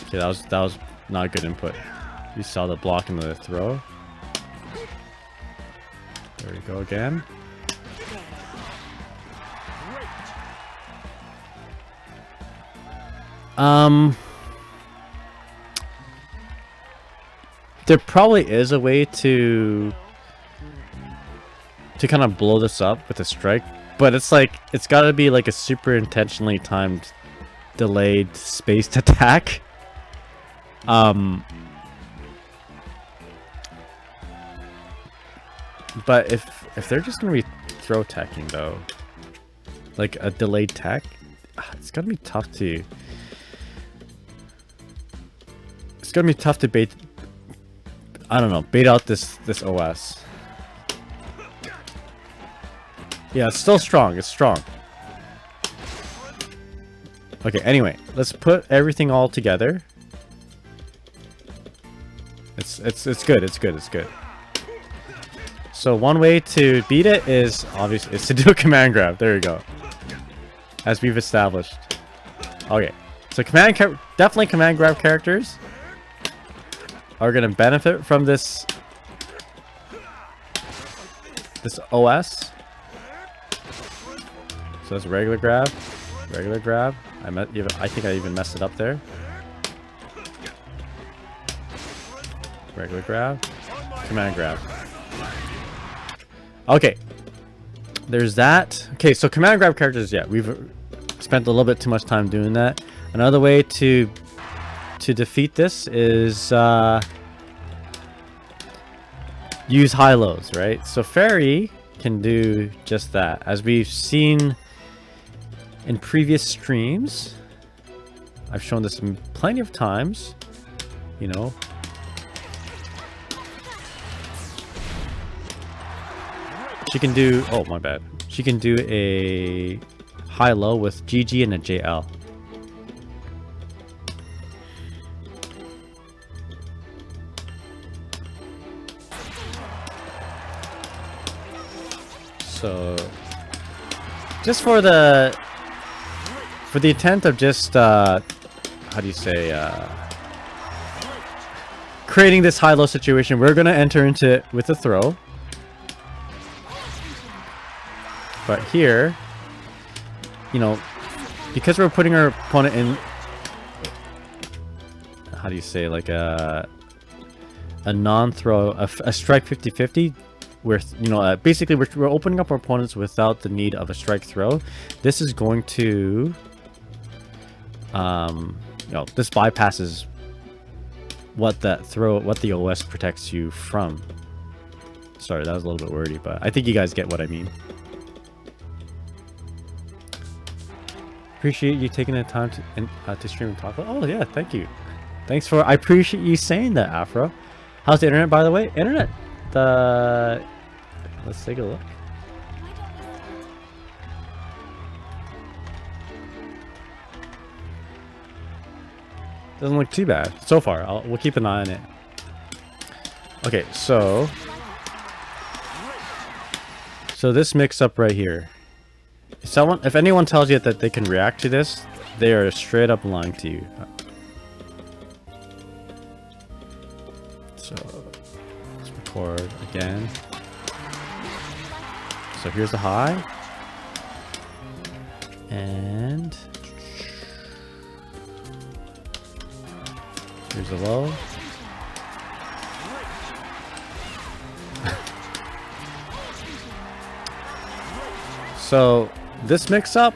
Okay, that was not a good input. You saw the block and the throw. There we go again. There probably is a way to kind of blow this up with a strike, but it's like it's got to be like a super intentionally timed delayed spaced attack. But if they're just gonna be throw teching though, like a delayed tech, it's gonna be tough to. It's gonna be tough to bait. I don't know, bait out this OS. Yeah, it's still strong. It's strong. Okay. Anyway, let's put everything all together. It's good. It's good. It's good. So one way to beat it is obviously to do a command grab. There you go. As we've established. Okay. So definitely command grab characters are gonna benefit from this OS. So that's regular grab. Regular grab. I think I even messed it up there. Regular grab. Command grab. Okay. There's that. Okay, so command grab characters, yeah, we've spent a little bit too much time doing that. Another way to defeat this is use high-lows, right? So Fairy can do just that. As we've seen in previous streams, I've shown this plenty of times, you know. She can do, oh my bad. She can do a high-low with GG and a JL. So just for the intent of just how do you say creating this high-low situation, we're gonna enter into it with a throw. But here, you know, because we're putting our opponent in, how do you say, like a non-throw, a strike 50-50, where, you know, basically we're opening up our opponents without the need of a strike throw. This is going to, you know, this bypasses what the OS protects you from. Sorry, that was a little bit wordy, but I think you guys get what I mean. Appreciate you taking the time to stream and talk. Oh yeah, thank you. Thanks for. I appreciate you saying that, Afro. How's the internet, by the way? Internet. Let's take a look. Doesn't look too bad so far. We'll keep an eye on it. Okay, so this mix-up right here. If anyone tells you that they can react to this, they are straight up lying to you. So let's record again. So here's the high, and here's the low. So this mix-up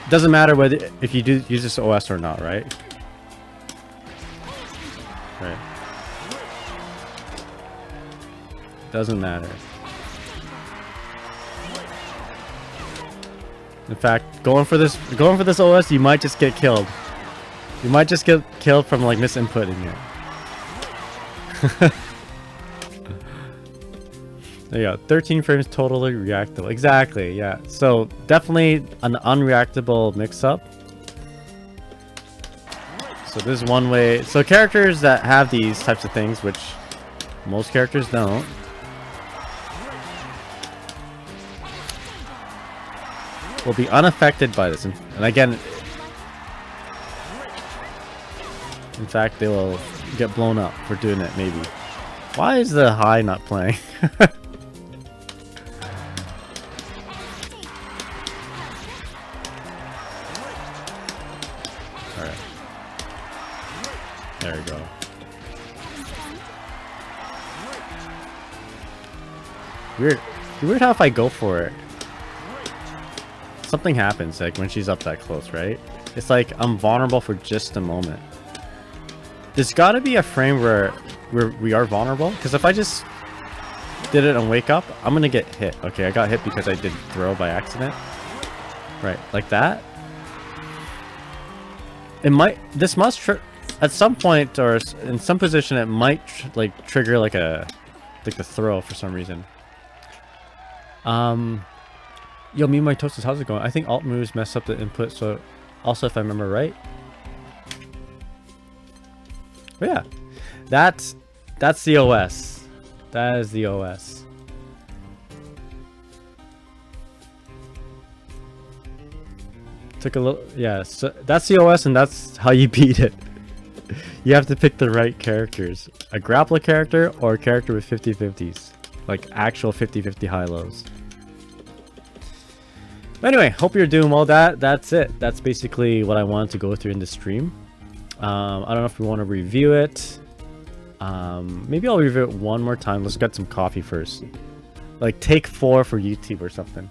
doesn't matter if you do use this OS or not, right? Right. Doesn't matter. In fact, going for this OS, you might just get killed. You might just get killed from like misinputting it. There you go. 13 frames totally reactable. Exactly, yeah. So definitely an unreactable mix-up. So this is one way. So characters that have these types of things, which most characters don't, will be unaffected by this. And again, in fact, they will get blown up for doing it, maybe. Why is the high not playing? Alright. There we go. Weird how if I go for it, something happens, like when she's up that close, right? It's like I'm vulnerable for just a moment. There's got to be a frame where we are vulnerable, because if I just did it and wake up, I'm gonna get hit. Okay, I got hit because I did throw by accident. Right, like that. It might. This must at some point or in some position it might like trigger like the throw for some reason. Yo, me and my toasters, how's it going? I think alt moves mess up the input. So, also if I remember right. But yeah, that's the OS. That is the OS. Took a little, yeah. So that's the OS, and that's how you beat it. You have to pick the right characters: a grappler character or a character with 50/50s, like actual 50/50 high lows. Anyway, hope you're doing well. That's it. That's basically what I wanted to go through in this stream. I don't know if we want to review it. Maybe I'll review it one more time. Let's get some coffee first. Like take 4 for YouTube or something.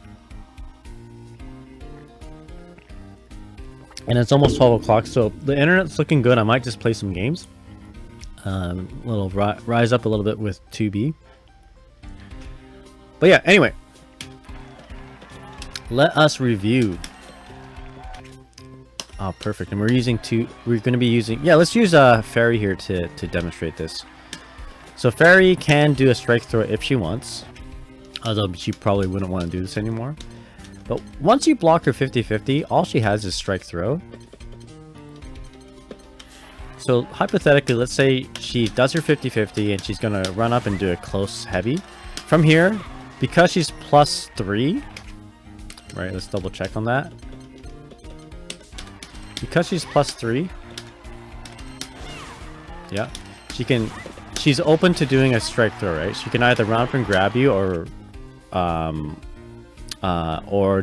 And it's almost 12 o'clock, so the internet's looking good. I might just play some games. Little rise up a little bit with 2B. But yeah, anyway. Let us review. Oh, perfect. And we're going to be using... Yeah, let's use Fairy here to demonstrate this. So Fairy can do a strike throw if she wants. Although she probably wouldn't want to do this anymore. But once you block her 50/50, all she has is strike throw. So hypothetically, let's say she does her 50/50 and she's going to run up and do a close heavy. From here, because she's +3... Right, let's double check on that. Because she's +3, yeah, she's open to doing a strike throw, right? She can either run up and grab you or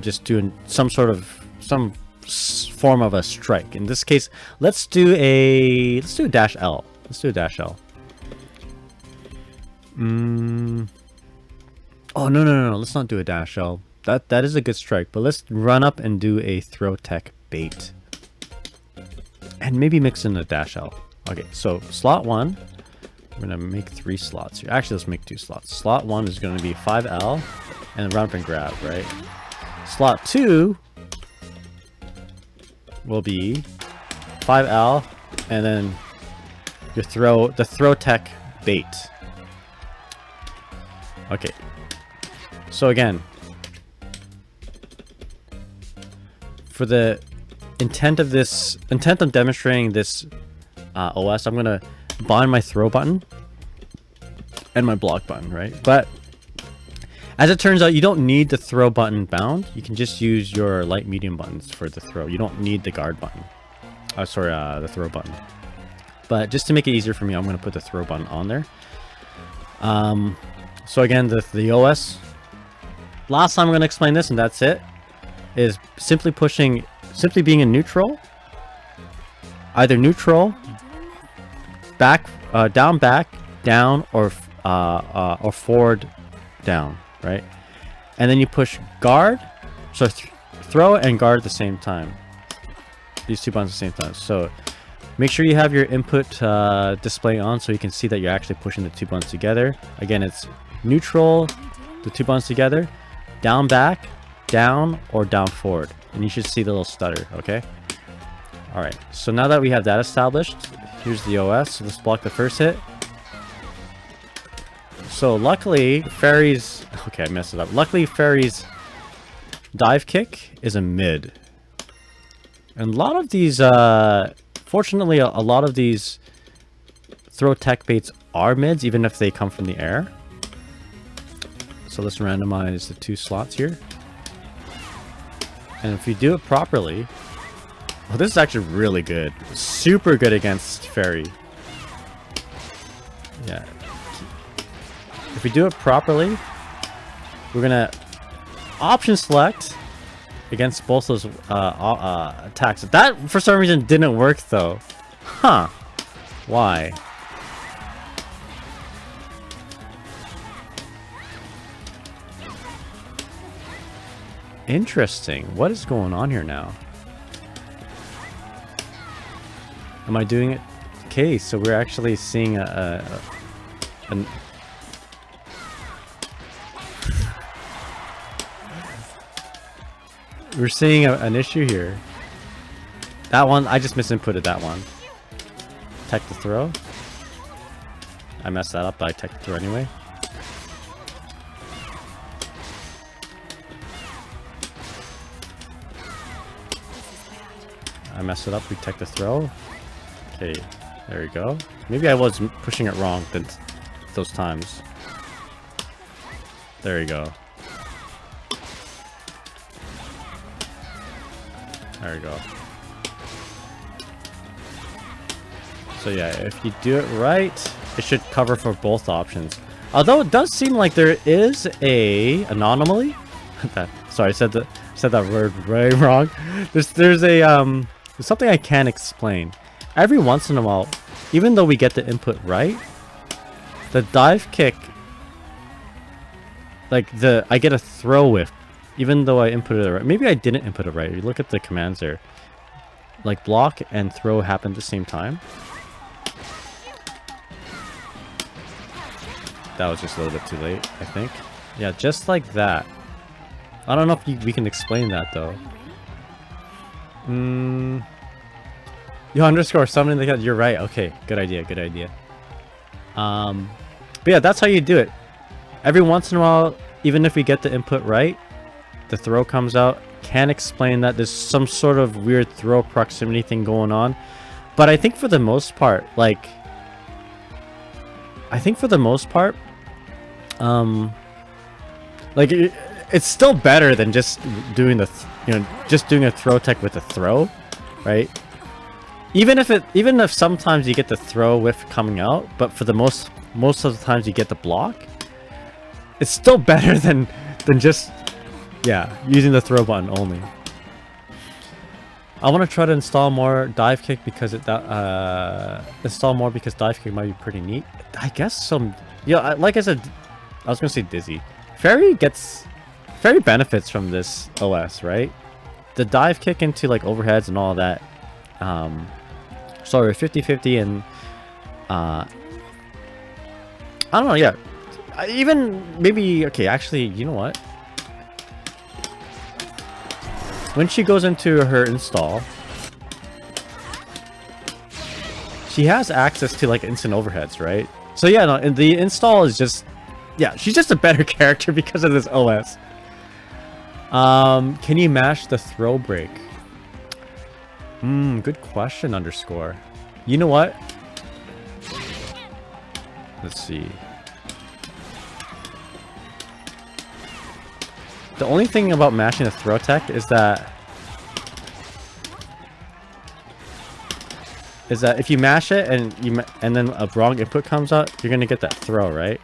just doing some form of a strike. In this case, let's do a dash L. Let's do a dash L. Oh no, let's not do a dash L. That is a good strike, but let's run up and do a throw tech bait. And maybe mix in a dash L. Okay, so slot 1, we're gonna make 3 slots here. Actually, let's make 2 slots. Slot 1 is gonna be 5L and run up and grab, right? Slot 2 will be 5L and then the throw tech bait. Okay. So again, for the intent of demonstrating this OS, I'm gonna bind my throw button and my block button, right? But as it turns out, you don't need the throw button bound. You can just use your light medium buttons for the throw. You don't need the guard button. The throw button. But just to make it easier for me, I'm gonna put the throw button on there. So again, the OS. Last time I'm gonna explain this, and that's it. Is simply being in neutral, either neutral, back, down, or forward, down, right? And then you push guard, so throw and guard at the same time. These 2 buttons at the same time. So make sure you have your input display on so you can see that you're actually pushing the 2 buttons together. Again, it's neutral, the 2 buttons together, down, back, down, or down forward, and you should see the little stutter. Okay, all right, so now that we have that established, here's the OS. So let's block the first hit. So luckily Fairy's I messed it up. Luckily Fairy's dive kick is a mid, and a lot of these fortunately a lot of these throw tech baits are mids, even if they come from the air. So let's randomize the 2 slots here. And if you do it properly... Oh, this is actually really good. Super good against Fairy. Yeah. If we do it properly, we're going to option select against both those attacks. That, for some reason, didn't work, though. Huh. Why? Interesting. What is going on here now? Am I doing it? Okay, so we're actually seeing an we're seeing an issue here. That one, I just misinputted that one. Tech the throw. I messed that up, but I tech the throw anyway. I messed it up, we tech the throw. Okay, there we go. Maybe I was pushing it wrong those times. There you go. There we go. So yeah, if you do it right, it should cover for both options. Although it does seem like there is a anomaly. Sorry, I said that word very wrong. There's something I can't explain. Every once in a while, even though we get the input right, the dive kick, like I get a throw whiff, even though I inputted it right. Maybe I didn't input it right. You look at the commands there. Like block and throw happen at the same time. That was just a little bit too late, I think. Yeah, just like that. I don't know if we can explain that though. Yo, underscore something like that. You're right. Okay, good idea. Good idea. But yeah, that's how you do it. Every once in a while, even if we get the input right, the throw comes out. Can't explain that. There's some sort of weird throw proximity thing going on. But I think for the most part, it's still better than just doing just doing a throw tech with a throw, right? Even if sometimes you get the throw whiff coming out, but for the most of the times you get the block, it's still better than just using the throw button only. I want to try to install more dive kick because dive kick might be pretty neat. I guess some. Yeah, like I said, I was gonna say Dizzy. Fairy benefits from this OS, right? The dive kick into like overheads and all that. Sorry, 50-50 and I don't know. Yeah, even maybe okay. Actually, you know what? When she goes into her install, she has access to like instant overheads, right? So yeah, no, and the install is just, yeah, she's just a better character because of this OS. Can you mash the throw break? Good question, underscore. You know what? Let's see. The only thing about mashing the throw tech is that if you mash it and then a wrong input comes out, you're gonna get that throw, right?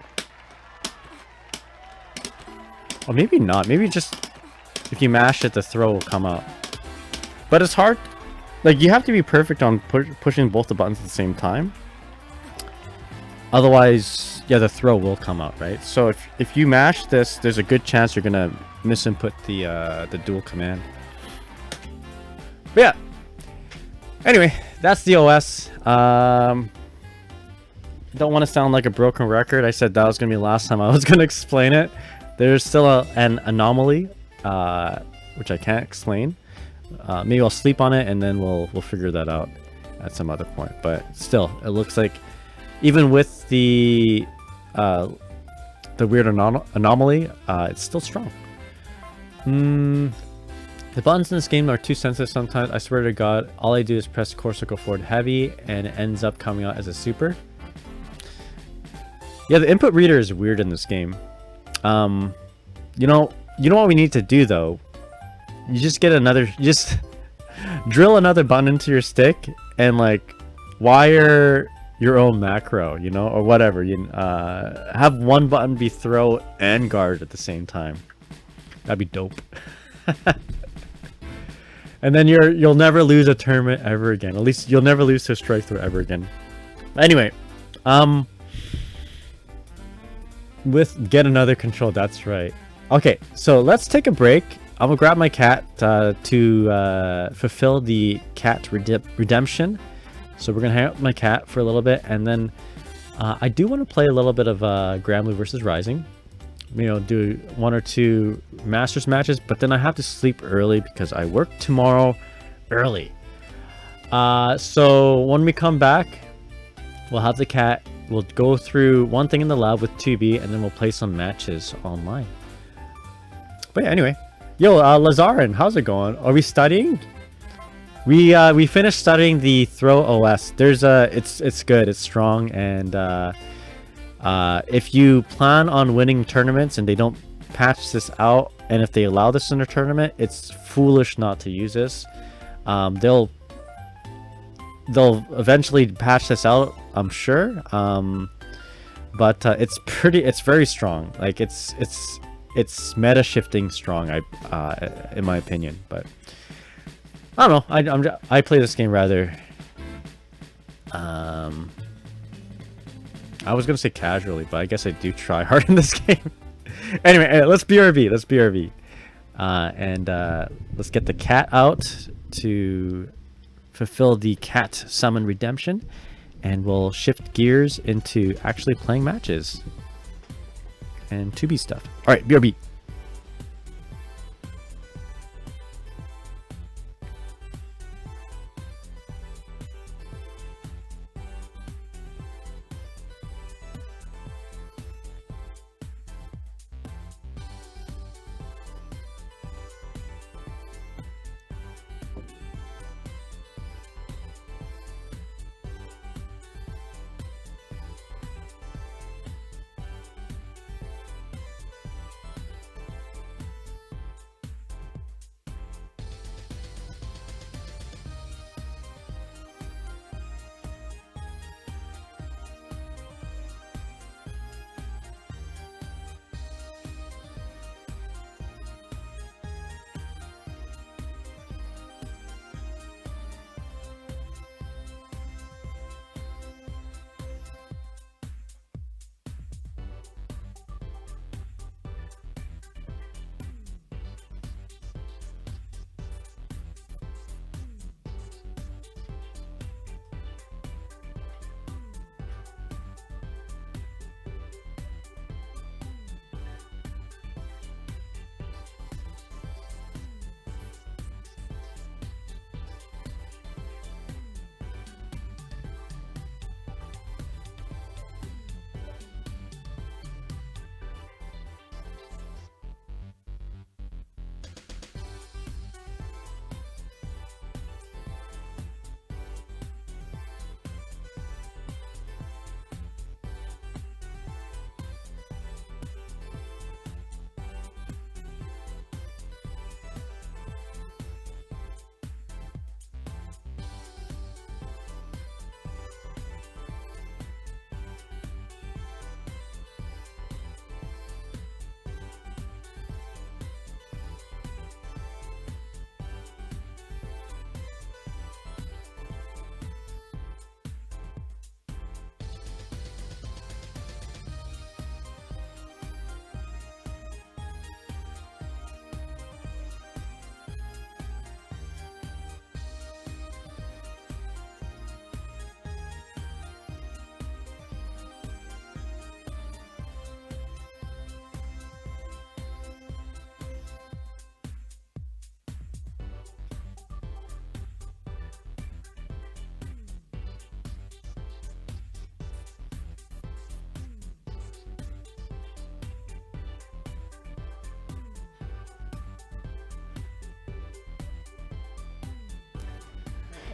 Or maybe not. Maybe just if you mash it, the throw will come out. But it's hard. Like, you have to be perfect on pushing both the buttons at the same time. Otherwise, yeah, the throw will come out, right? So if you mash this, there's a good chance you're gonna misinput the dual command. But yeah. Anyway, that's the OS. Don't want to sound like a broken record. I said that was gonna be the last time I was gonna explain it. There's still an anomaly, which I can't explain. Maybe I'll sleep on it and then we'll figure that out at some other point. But still, it looks like even with the weird anomaly, it's still strong. The buttons in this game are too sensitive sometimes. I swear to God, all I do is press core circle forward heavy and it ends up coming out as a super. Yeah, the input reader is weird in this game. You know what we need to do though? You just drill another button into your stick and like wire your own macro, you know, or whatever. You have one button be throw and guard at the same time. That'd be dope. And then you'll never lose a tournament ever again. At least you'll never lose to a strike throw ever again. Anyway, with get another control, that's right. Okay, so let's take a break. I'm gonna grab my cat to fulfill the cat redemption. So we're gonna hang out with my cat for a little bit, and then I do want to play a little bit of Granblue Versus Rising. You know, do 1 or 2 Masters matches, but then I have to sleep early because I work tomorrow early. So when we come back, we'll have the cat. We'll go through one thing in the lab with 2B, and then we'll play some matches online. But yeah, anyway, yo, Lazarin, how's it going? Are we studying? We finished studying the Throw OS. There's it's good, it's strong, and if you plan on winning tournaments and they don't patch this out, and if they allow this in a tournament, it's foolish not to use this. They'll eventually patch this out, I'm sure. But it's very strong. Like it's meta shifting strong, in my opinion. But I don't know. I play this game rather. I was gonna say casually, but I guess I do try hard in this game. Anyway, let's BRB. Let's BRB. And let's get the cat out to fulfill the cat summon redemption, and we'll shift gears into actually playing matches and 2B stuff. All right, BRB.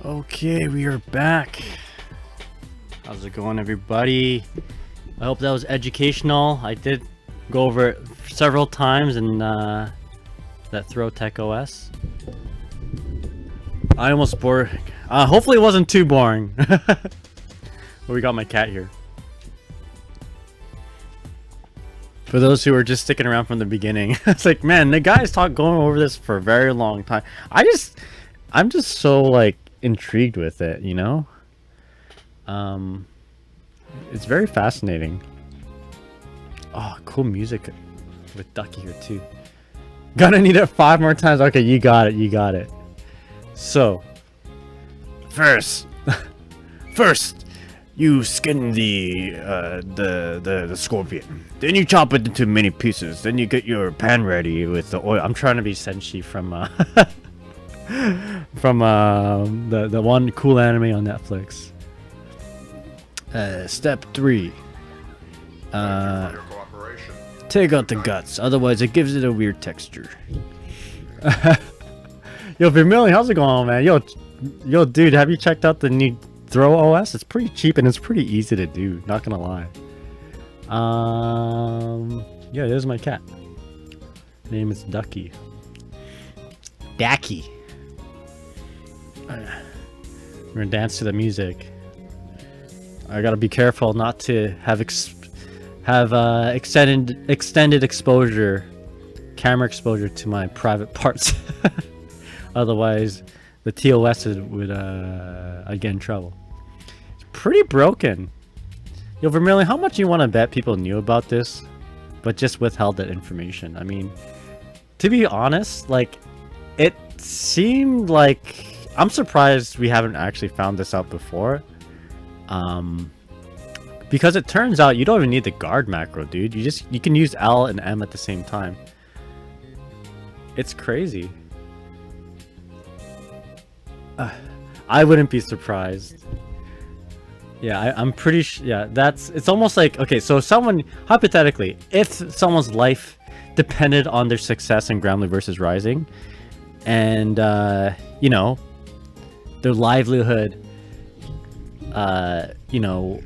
Okay, we are back. How's it going, everybody? I hope that was educational. I did go over it several times in that Throw Tech OS. I almost bored. Hopefully it wasn't too boring. But we got my cat here. For those who are just sticking around from the beginning, it's like, man, the guys going over this for a very long time. I'm just so like intrigued with it, you know. It's very fascinating. Oh, cool music with Ducky here too. Gonna need it 5 more times. Okay, you got it. So first First, you skin the scorpion. Then you chop it into many pieces. Then you get your pan ready with the oil. I'm trying to be Senshi from the one cool anime on Netflix. Step 3. Take out the guts. Otherwise, it gives it a weird texture. Yo, Vermilion, how's it going on, man? Yo, dude, have you checked out the new Throw OS? It's pretty cheap and it's pretty easy to do. Not gonna lie. Yeah, there's my cat. Name is Ducky. Dacky. We're gonna dance to the music. I gotta be careful not to have extended exposure, camera exposure to my private parts. Otherwise, the TOS would I'd get in trouble. It's pretty broken. Yo, Vermilion, how much you want to bet people knew about this, but just withheld that information? I mean, to be honest, like, it seemed like... I'm surprised we haven't actually found this out before. Because it turns out you don't even need the guard macro, dude. You can use L and M at the same time. It's crazy. I wouldn't be surprised. Yeah, I'm pretty sure. Yeah, it's almost like, okay, so someone, hypothetically, if someone's life depended on their success in Granblue Versus Rising, and you know, their livelihood, you know,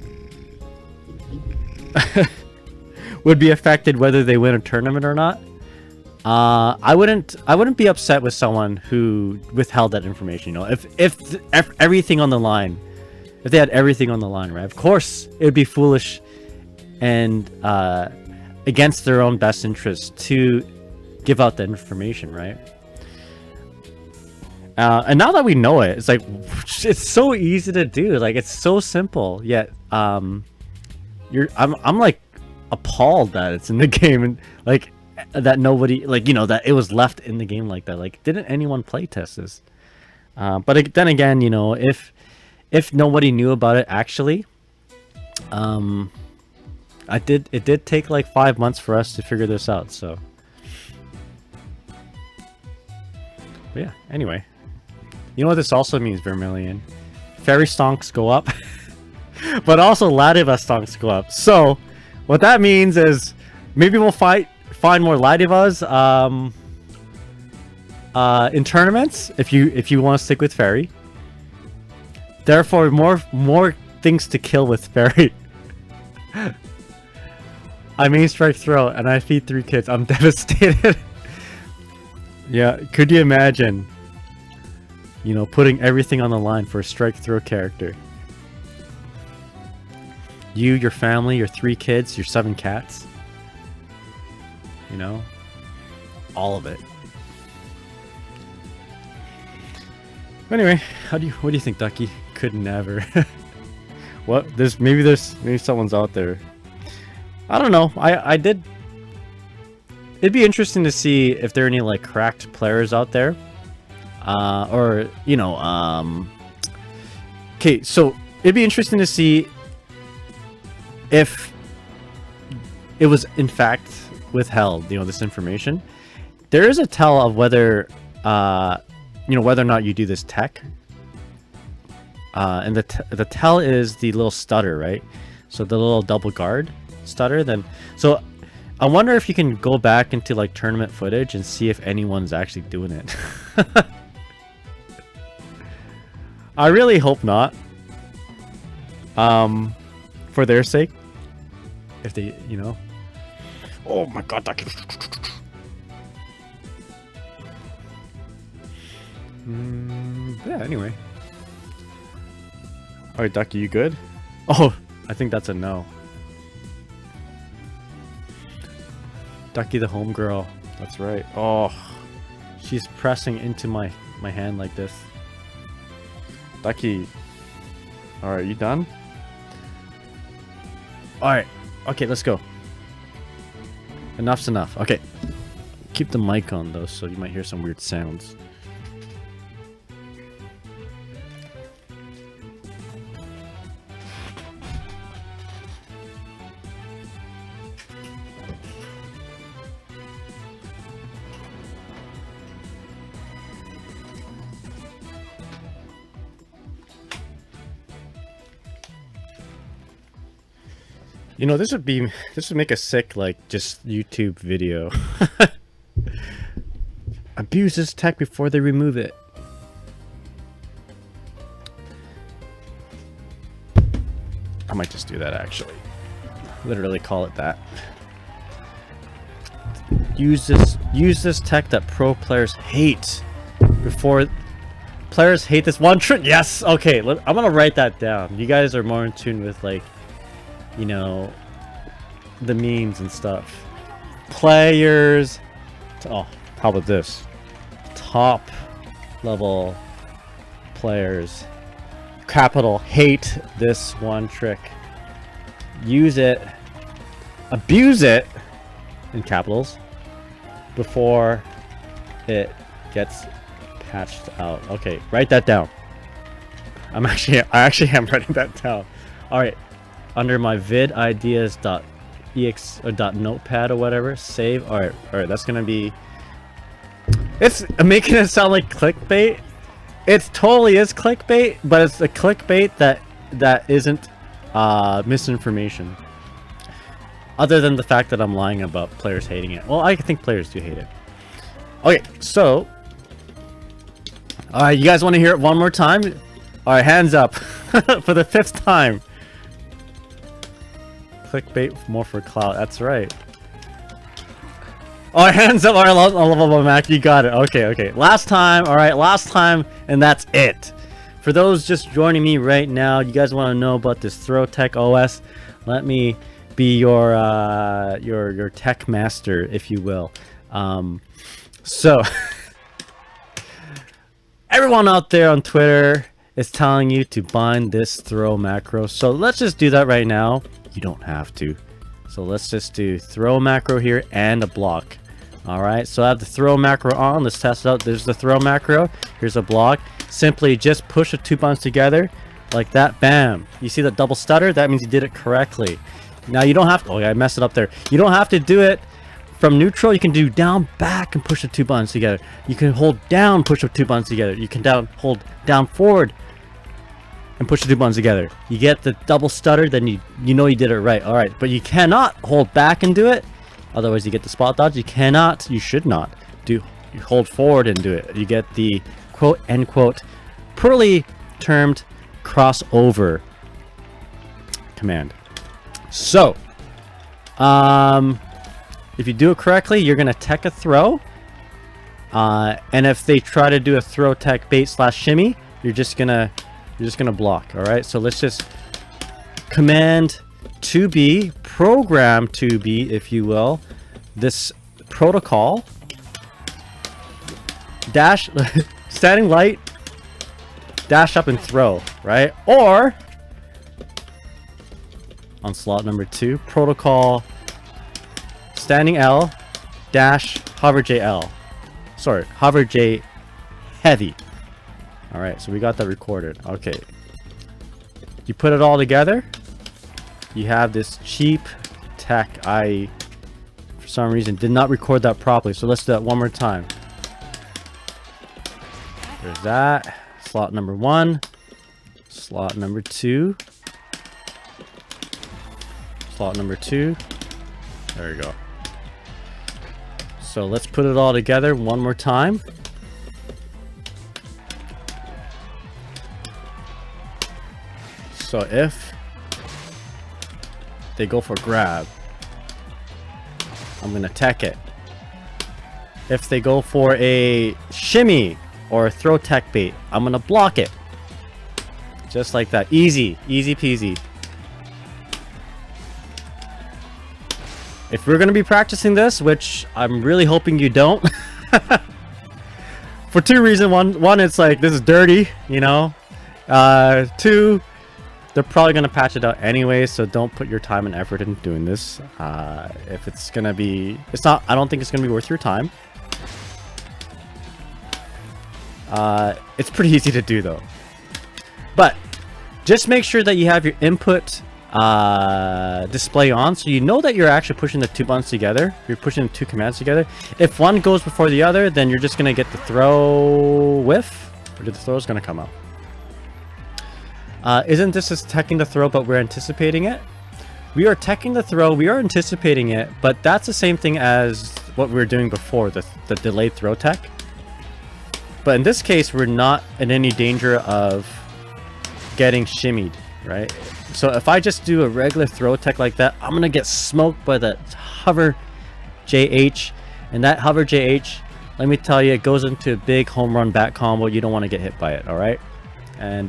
would be affected whether they win a tournament or not. I wouldn't be upset with someone who withheld that information. You know, if everything on the line, if they had everything on the line, right? Of course, it would be foolish and against their own best interest to give out that information, right? And now that we know it, it's like, it's so easy to do. Like, it's so simple. Yet, I'm like appalled that it's in the game, and like that nobody, like, you know, that it was left in the game like that. Like, didn't anyone play test this? But then again, you know, if nobody knew about it actually, it did take like 5 months for us to figure this out. So, but yeah. Anyway, you know what this also means, Vermilion? Fairy stonks go up, but also Ladiva stonks go up. So, what that means is maybe we'll find more Ladivas in tournaments if you want to stick with Fairy. Therefore, more things to kill with Fairy. I main strike throw and I feed 3 kids. I'm devastated. Yeah, could you imagine? You know, putting everything on the line for a strike throw character. You, your family, your 3 kids, your 7 cats. You know, all of it. Anyway, what do you think, Ducky? Could never. What? Maybe someone's out there. I don't know. I did. It'd be interesting to see if there are any like cracked players out there, or you know, okay. So it'd be interesting to see if it was in fact withheld, you know, this information. There is a tell of whether you know, whether or not you do this tech, and the tell is the little stutter, right? So the little double guard stutter. Then so I wonder if you can go back into like tournament footage and see if anyone's actually doing it. I really hope not, for their sake, if they, you know. Oh my god, that yeah, anyway. Alright, Ducky, you good? Oh, I think that's a no. Ducky the homegirl. That's right. Oh, she's pressing into my hand like this. Ducky. Alright, you done? Alright. Okay, let's go. Enough's enough. Okay. Keep the mic on though, so you might hear some weird sounds. You know, this would make a sick, like, just YouTube video. Abuse this tech before they remove it. I might just do that, actually. Literally call it that. Use this tech that pro players hate before players hate this one trick. Yes. Okay. I'm gonna write that down. You guys are more in tune with, like, you know, the memes and stuff. Players. Oh, how about this? Top level players, capital, hate this one trick. Use it, abuse it, in capitals, before it gets patched out. Okay, write that down. I actually am writing that down. All right, under my vid ideas.ex or .notepad or whatever, save. All right, that's gonna be. It's making it sound like clickbait. It totally is clickbait, but it's a clickbait that isn't misinformation. Other than the fact that I'm lying about players hating it. Well, I think players do hate it. Okay, so you guys want to hear it one more time? All right, hands up for the 5th time. Clickbait more for clout. That's right. Oh, hands up! All right, Mac, you got it. Okay. Last time. All right, last time, and that's it. For those just joining me right now, you guys want to know about this Throw Tech OS? Let me be your tech master, if you will. So everyone out there on Twitter is telling you to bind this throw macro. So let's just do that right now. You don't have to. So let's just do throw macro here and a block. All right, so I have the throw macro on. Let's test it out. There's the throw macro. Here's a block. Simply just push the 2 buttons together like that. Bam. You see the double stutter? That means you did it correctly. Now you don't have to. Oh, yeah, I messed it up there. You don't have to do it from neutral. You can do down, back, and push the 2 buttons together. You can hold down, push the 2 buttons together. You can hold down, forward, and push the 2 buttons together. You get the double stutter, then you know you did it right. All right, but you cannot hold back and do it. Otherwise, you get the spot dodge. You should not you hold forward and do it. You get the quote end quote poorly termed crossover command. So, if you do it correctly, you're gonna tech a throw. And if they try to do a throw tech bait / shimmy, you're just gonna block. All right. So let's just command 2B, program 2B, if you will, this protocol dash standing light dash up and throw, right? Or on slot number 2, protocol standing L dash hover JL. Sorry, hover J heavy. All right, so we got that recorded. Okay, you put it all together. You have this cheap tech. I, for some reason, did not record that properly. So let's do that one more time. There's that. Slot number 1. Slot number 2. Slot number 2. There you go. So let's put it all together one more time. So if they go for grab, I'm gonna tech it. If they go for a shimmy or a throw tech bait, I'm gonna block it. Just like that. Easy peasy. If we're gonna be practicing this, which I'm really hoping you don't, for 2 reasons. One, it's like, this is dirty, you know. 2, they're probably going to patch it out anyway, so don't put your time and effort in doing this. If it's going to be... I don't think it's going to be worth your time. It's pretty easy to do, though. But just make sure that you have your input display on, so you know that you're actually pushing the 2 buttons together. You're pushing the 2 commands together. If one goes before the other, then you're just going to get the throw whiff, or the throw is going to come out. Isn't this just teching the throw, but we're anticipating it? we are teching the throw, we are anticipating it, but that's the same thing as what we were doing before, the delayed throw tech. But in this case, we're not in any danger of getting shimmied, right? So if I just do a regular throw tech like that, I'm gonna get smoked by that hover JH, and that hover JH, let me tell you, it goes into a big home run back combo. You don't want to get hit by it, all right? And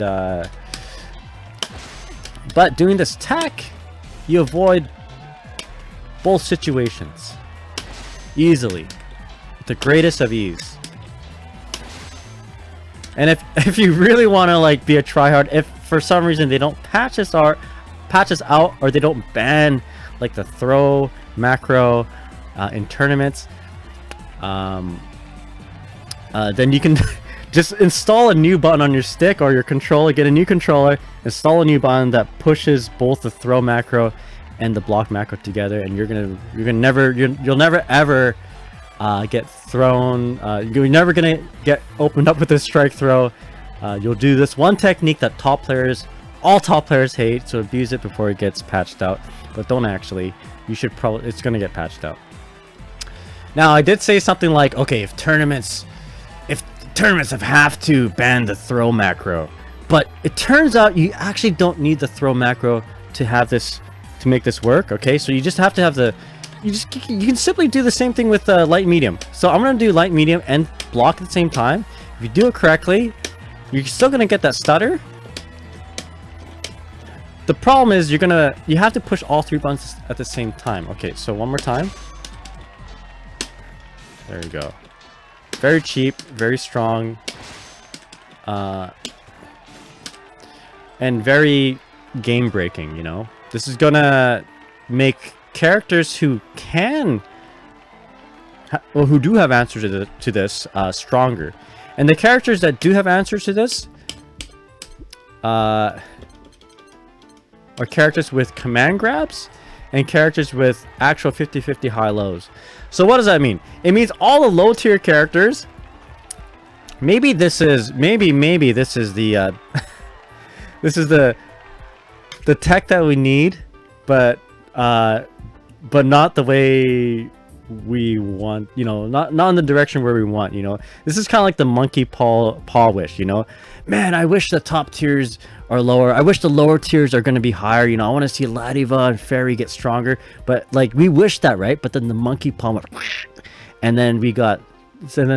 but doing this tech, you avoid both situations easily, with the greatest of ease. And if you really want to like be a tryhard, if for some reason they don't patch us out, or they don't ban like the throw macro in tournaments, then you can just install a new button on your stick or your controller, get a new controller, install a new button that pushes both the throw macro and the block macro together, and you'll never ever get thrown. You're never gonna get opened up with a strike throw. You'll do this one technique that all top players hate, so abuse it before it gets patched out. But don't actually. You should probably. It's gonna get patched out. Now I did say something like, okay, if tournaments have to ban the throw macro, but it turns out you actually don't need the throw macro to have this, to make this work. Okay, so you just have to have the. You can simply do the same thing with light medium. So I'm gonna do light medium and block at the same time. If you do it correctly, you're still gonna get that stutter. The problem is you have to push all three buttons at the same time. Okay, so one more time. There you go. Very cheap, very strong, and very game breaking. You know, this is gonna make characters who who do have answers to this stronger, and the characters that do have answers to this are characters with command grabs and characters with actual 50-50 high lows. So what does that mean? It means all the low tier characters. Maybe this is the this is the tech that we need, but not the way we want, you know, not in the direction where we want, you know. This is kind of like the monkey paw wish, you know. Man, I wish the top tiers are lower. I wish the lower tiers are going to be higher, you know. I want to see Ladiva and Fairy get stronger, but like we wish that, right? But then the monkey paw went, and then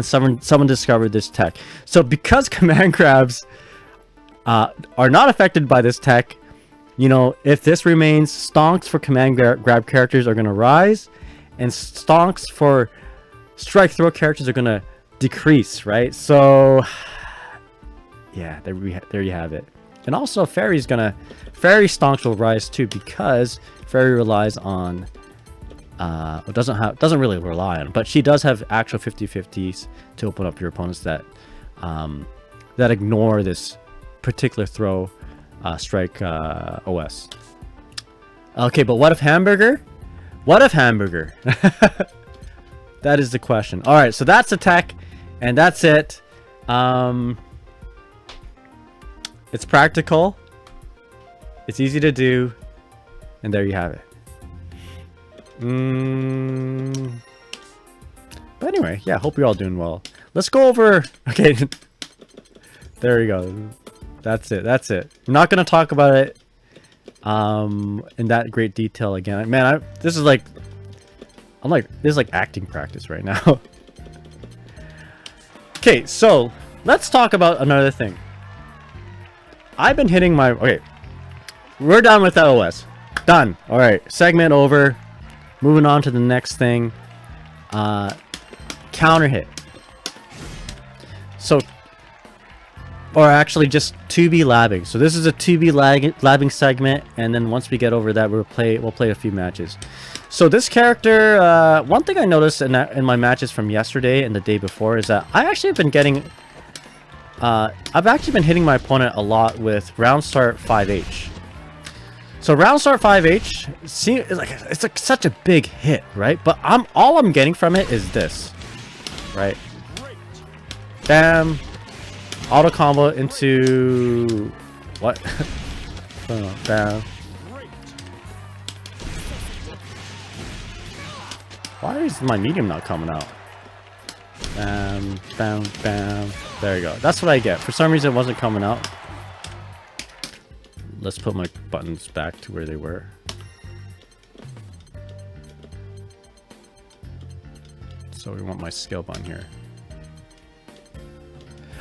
someone discovered this tech. So because command grabs are not affected by this tech, you know, if this remains, stonks for command grab characters are going to rise, and stonks for strike throw characters are going to decrease, right? So yeah, there you have it. And also Fairy stonks will rise too, because Fairy relies on doesn't really rely on, but she does have actual 50-50s to open up your opponents that ignore this particular throw strike OS. Okay, but what if Hamburger? What if Hamburger? That is the question. All right, so that's the tech, and that's it. It's practical, it's easy to do, and there you have it. But anyway, yeah, hope you're all doing well. Let's go over. Okay, there we go. That's it. I'm not gonna talk about it in that great detail again. Man, this is like acting practice right now. Okay, so let's talk about another thing. I've been hitting my... Okay, we're done with that OS. Done. All right, segment over. Moving on to the next thing. Counter hit. So, or actually just 2B labbing. So this is a 2B labbing segment, and then once we get over that, we'll play a few matches. So this character, one thing I noticed in my matches from yesterday and the day before is that I've actually been hitting my opponent a lot with round start 5H. So round start 5H, it's like such a big hit, right? But all I'm getting from it is this, right? Bam, auto combo into what? Bam, Why is my medium not coming out? Bam, bam, bam. There you go. That's what I get. For some reason it wasn't coming out. Let's put my buttons back to where they were. So we want my skill button here.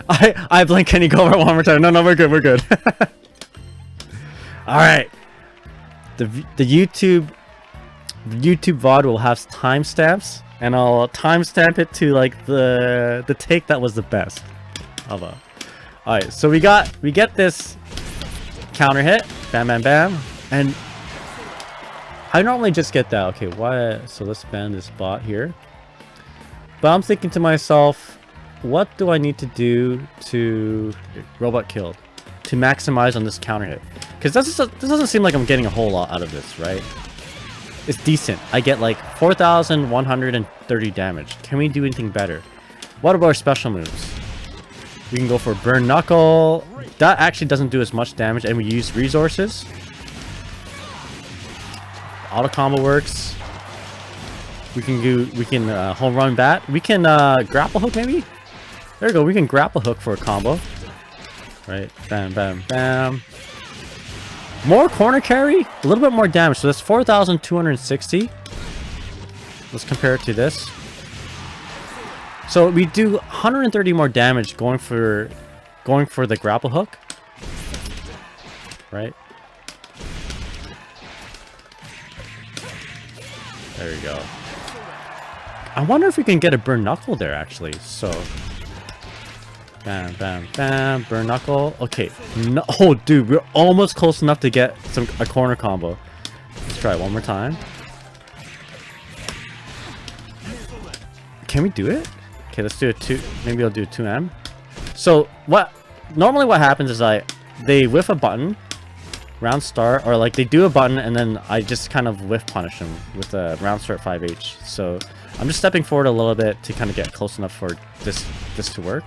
I blink. Can you go over it one more time? No, we're good. We're good. All right. The YouTube VOD will have timestamps, and I'll timestamp it to like the take that was the best. All right. So we get this counter hit. Bam, bam, bam, and I normally just get that. Okay, why? So let's ban this bot here. But I'm thinking to myself, what do I need to do to robot killed to maximize on this counter hit? Because this doesn't seem like I'm getting a whole lot out of this, right? It's decent. I get like 4,130 damage. Can we do anything better? What about our special moves? We can go for Burn Knuckle. That actually doesn't do as much damage, and we use resources. Auto combo works. We can home run bat. We can grapple hook maybe. There we go. We can grapple hook for a combo. Right. Bam, bam, bam. More corner carry. A little bit more damage. So that's 4,260. Let's compare it to this. So we do 130 more damage going for the grapple hook. Right. There we go. I wonder if we can get a burn knuckle there actually. So bam, bam, bam, burn knuckle. Okay. No, oh dude, we're almost close enough to get a corner combo. Let's try it one more time. Can we do it? Okay, let's do a 2. Maybe I'll do a 2M. So normally what happens is they whiff a button, round start, or like they do a button and then I just kind of whiff punish them with a round start 5H. So I'm just stepping forward a little bit to kind of get close enough for this to work.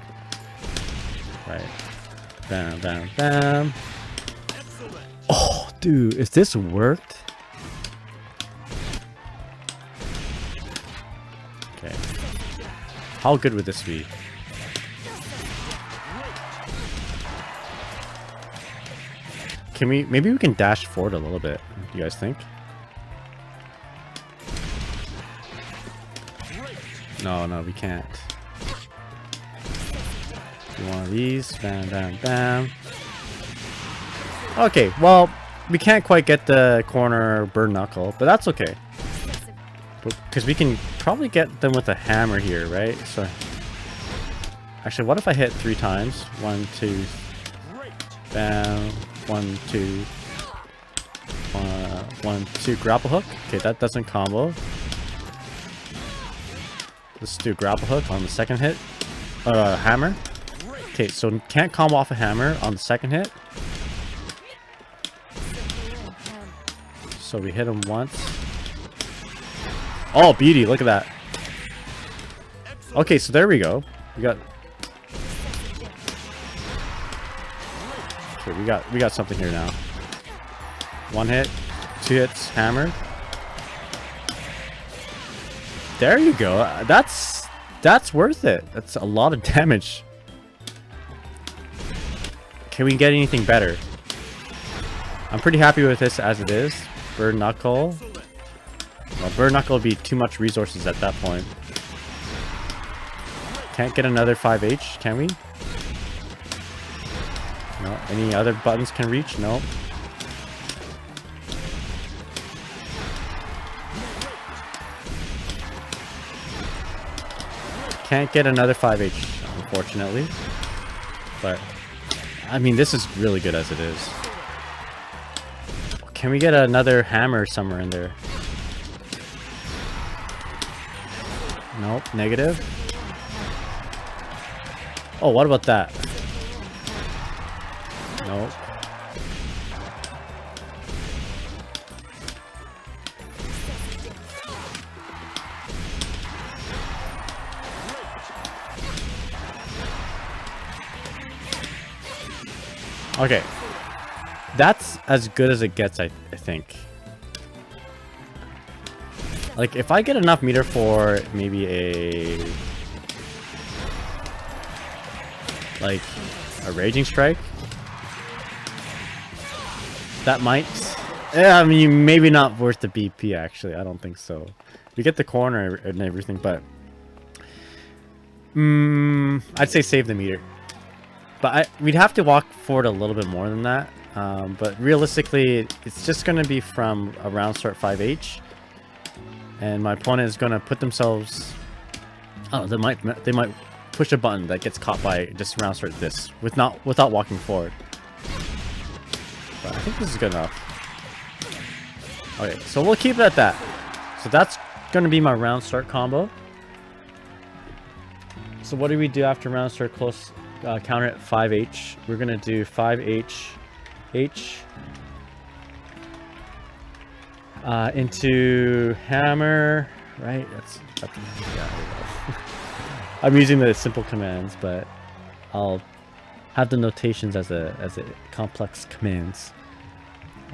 Right. Bam, bam, bam. Oh, dude, if this worked. Okay. How good would this be? Maybe we can dash forward a little bit. Do you guys think? No, we can't. Do one of these. Bam, bam, bam. Okay, well, we can't quite get the corner burn knuckle, but that's okay. Because we can probably get them with a hammer here, right? So, actually, what if I hit 3 times? 1, 2, bam. 1, 2, 1, 2, grapple hook. Okay, that doesn't combo. Let's do grapple hook on the second hit. Hammer. Okay, so can't combo off a hammer on the second hit. So we hit him once. Oh, beauty! Look at that. Okay, so there we go. We got something here now. 1 hit, 2 hits, hammer. There you go. That's worth it. That's a lot of damage. Can we get anything better? I'm pretty happy with this as it is. Burn knuckle. Well, burn knuckle would be too much resources at that point. Can't get another 5H, can we? No. Any other buttons can reach? No. Can't get another 5H, unfortunately. But, I mean, this is really good as it is. Can we get another hammer somewhere in there? Nope, negative. Oh, what about that? Nope. Okay. That's as good as it gets, I think. Like, if I get enough meter for maybe like a Raging Strike, that might... Yeah, I mean, maybe not worth the BP, actually. I don't think so. You get the corner and everything, but... I'd say save the meter. But we'd have to walk forward a little bit more than that. But realistically, it's just going to be from a round start 5H. And my opponent is going to put themselves... Oh, they might push a button that gets caught by just round start this without walking forward. But I think this is good enough. Okay, so we'll keep it at that. So that's going to be my round start combo. So what do we do after round start close counter at 5H? We're going to do 5H, H, into hammer, right? Yeah, I'm using the simple commands, but I'll have the notations as a complex commands.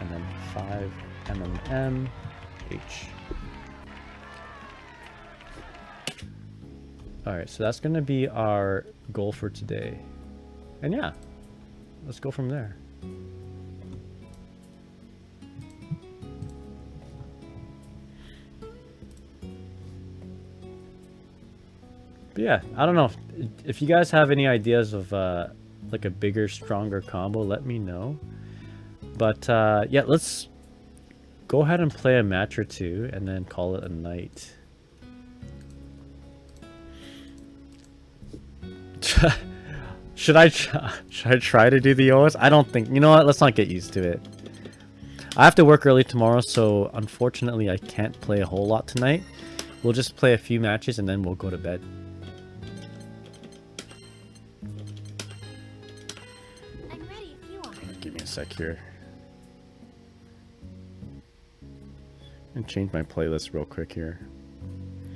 And then 5 MMM H. Alright, so that's gonna be our goal for today. And yeah, let's go from there. But yeah, I don't know if you guys have any ideas of like a bigger, stronger combo, let me know. But yeah, let's go ahead and play a match or two and then call it a night. Should I try to do the OS? I don't think, you know what, let's not get used to it. I have to work early tomorrow, so unfortunately I can't play a whole lot tonight. We'll just play a few matches and then we'll go to bed. Give me a sec here. And change my playlist real quick here.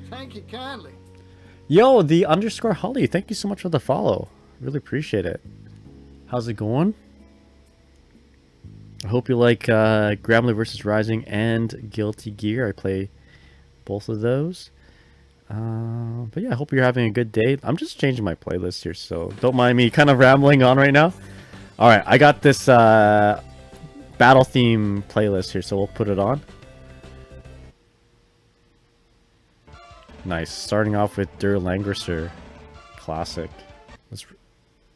Thank you kindly. Yo, the underscore Holly, thank you so much for the follow. Really appreciate it. How's it going? I hope you like Granblue Versus Rising and Guilty Gear. I play both of those. But yeah, I hope you're having a good day. I'm just changing my playlist here, so don't mind me kind of rambling on right now. Alright, I got this battle theme playlist here, so we'll put it on. Nice. Starting off with Der Langrisser. Classic. Let's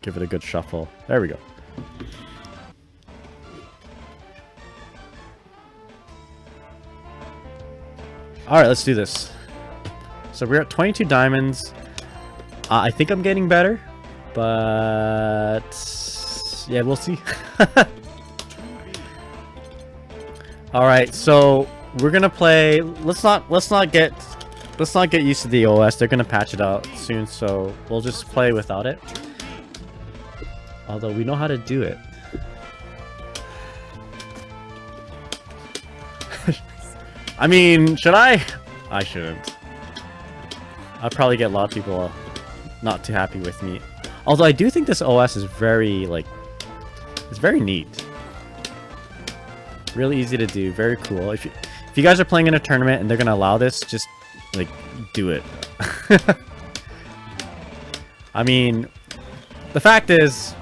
give it a good shuffle. There we go. Alright, let's do this. So we're at 22 diamonds. I think I'm getting better, but yeah, we'll see. Alright, so we're gonna play. Let's not get used to the OS. They're gonna patch it out soon, so we'll just play without it. Although we know how to do it. I mean, should I? I shouldn't. I'll probably get a lot of people not too happy with me. Although I do think this OS is very, like, it's very neat. Really easy to do, very cool. If you guys are playing in a tournament and they're gonna allow this, just like do it. I mean, the fact is,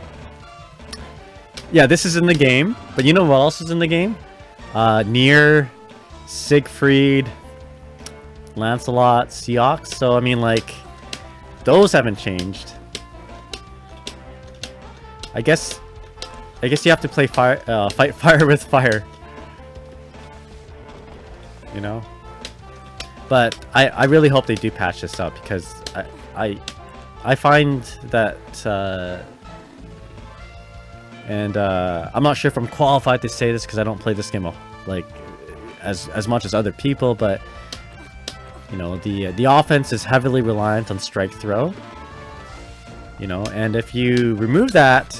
yeah, this is in the game, but you know what else is in the game? Nier, Siegfried, Lancelot, Seox. So I mean, like, those haven't changed. I guess you have to play fight fire with fire. You know? But I really hope they do patch this up, because I find that I'm not sure if I'm qualified to say this because I don't play this game like as much as other people, but you know, the offense is heavily reliant on strike throw. You know, and if you remove that,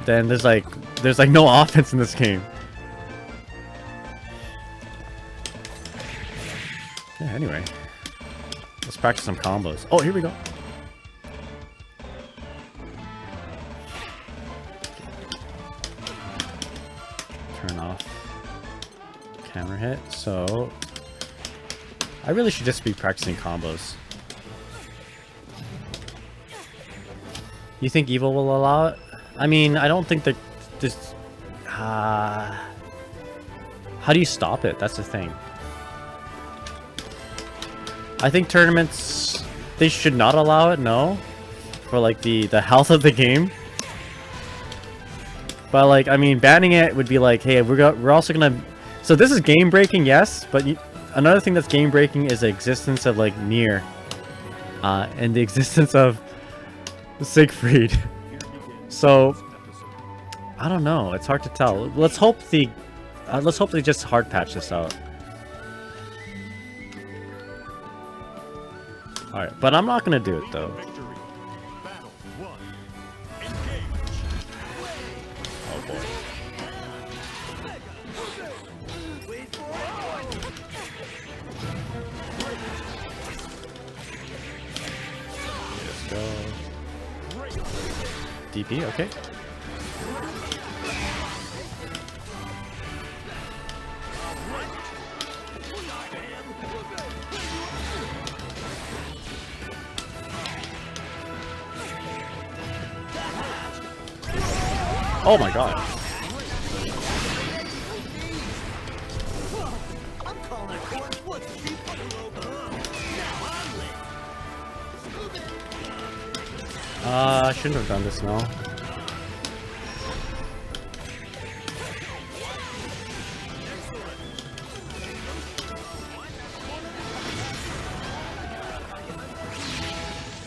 then there's like no offense in this game. Yeah, anyway. Let's practice some combos. Oh, here we go. Turn off camera hit. So I really should just be practicing combos. You think Evil will allow it? I mean, I don't think that this... how do you stop it? That's the thing. I think tournaments, they should not allow it, no. For like the health of the game. But like, I mean, banning it would be like, hey, we're also gonna... So this is game breaking, yes, but another thing that's game breaking is the existence of like Nier. And the existence of Siegfried. So I don't know, it's hard to tell. Let's hope they just hard patch this out. Alright, but I'm not gonna do it though. Oh boy. Let's go. DP, okay. Oh my god. I shouldn't have done this now.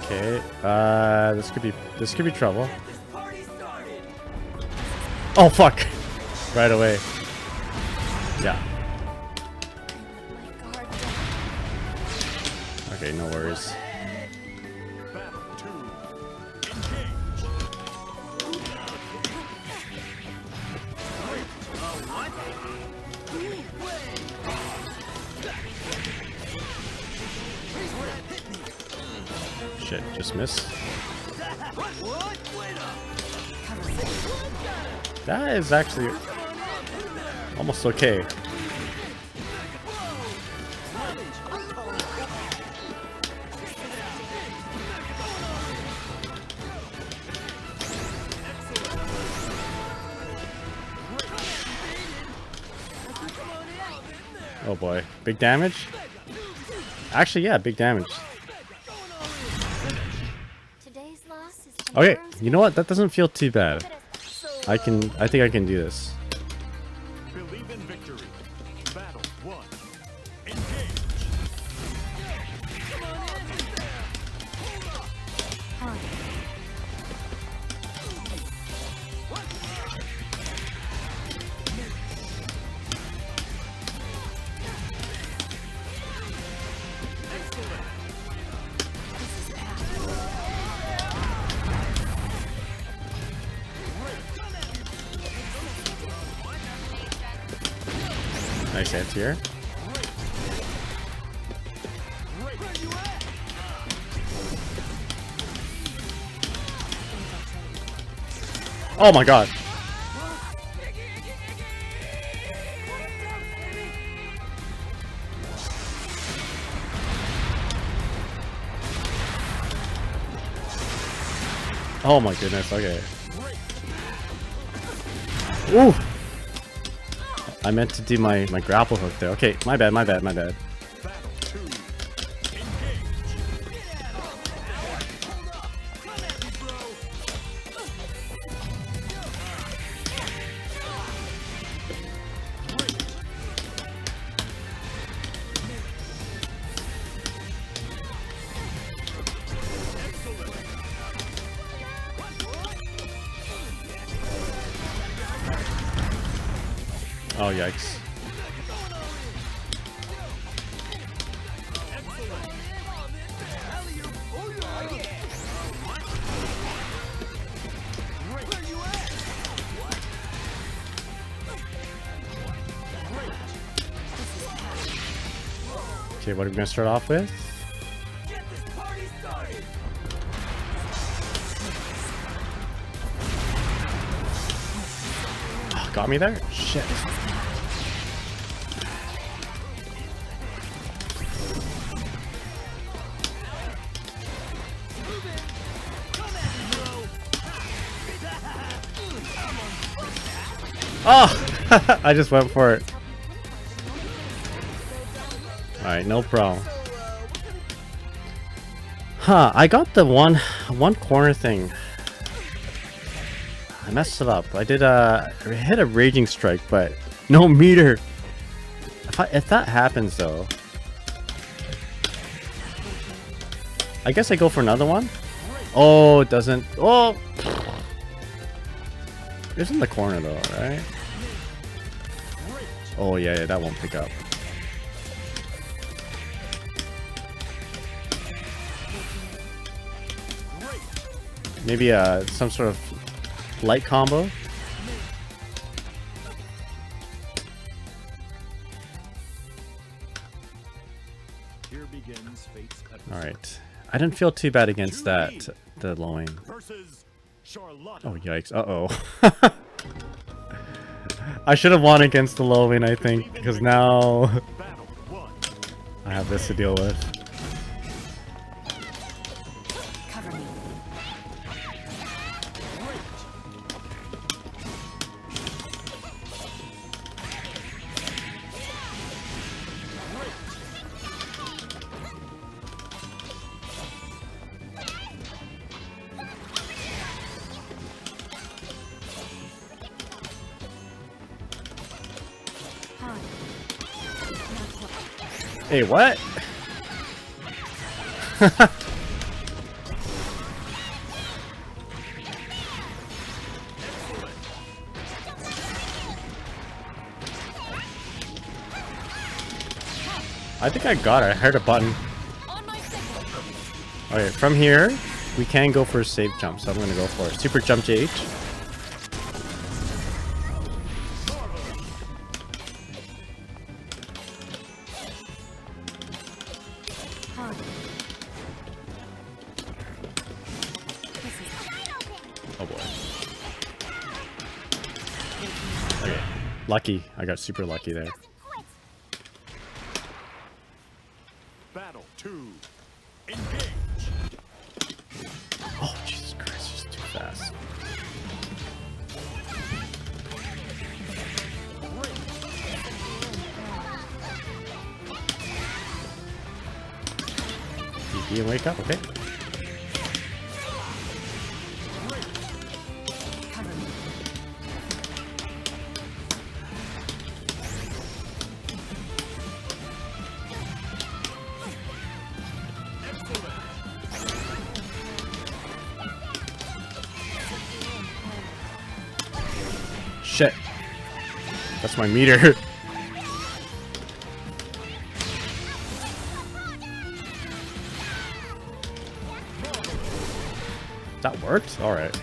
Okay, this could be trouble. Oh fuck! Right away. Yeah. Okay, no worries. Shit, just missed. That is actually almost okay. Oh boy, big damage? Actually, yeah, big damage. Okay, you know what? That doesn't feel too bad. I think I can do this. Believe in victory. Battle 1. Nice anti-air. Oh my god. Oh my goodness, okay. Ooh! I meant to do my grapple hook there. Okay, my bad. Oh, yikes. Okay, what are we gonna start off with? Oh, got me there? Shit. Oh! I just went for it. Alright, no problem. Huh, I got the one corner thing. I messed it up. I hit a raging strike, but no meter. If that happens though, I guess I go for another one. Oh, it doesn't. Oh, it's in the corner though, right? Oh yeah, that won't pick up. Maybe some sort of light combo. Here begins fate's episode. All right, I didn't feel too bad against that. The Lowain. Versus Charlotta. Oh yikes! Uh-oh. I should have won against the Lowain, I think, because now Battle 1. I have this to deal with. Cover me. Hey, what? I think I got it. I heard a button. Okay, from here, we can go for a safe jump, so I'm gonna go for it. Super jump to H. Oh boy. Okay. Lucky. I got super lucky there. Battle 2. Engage. Oh, Jesus Christ, just too fast. DP and wake up, okay. Shit. That's my meter. That worked? Alright.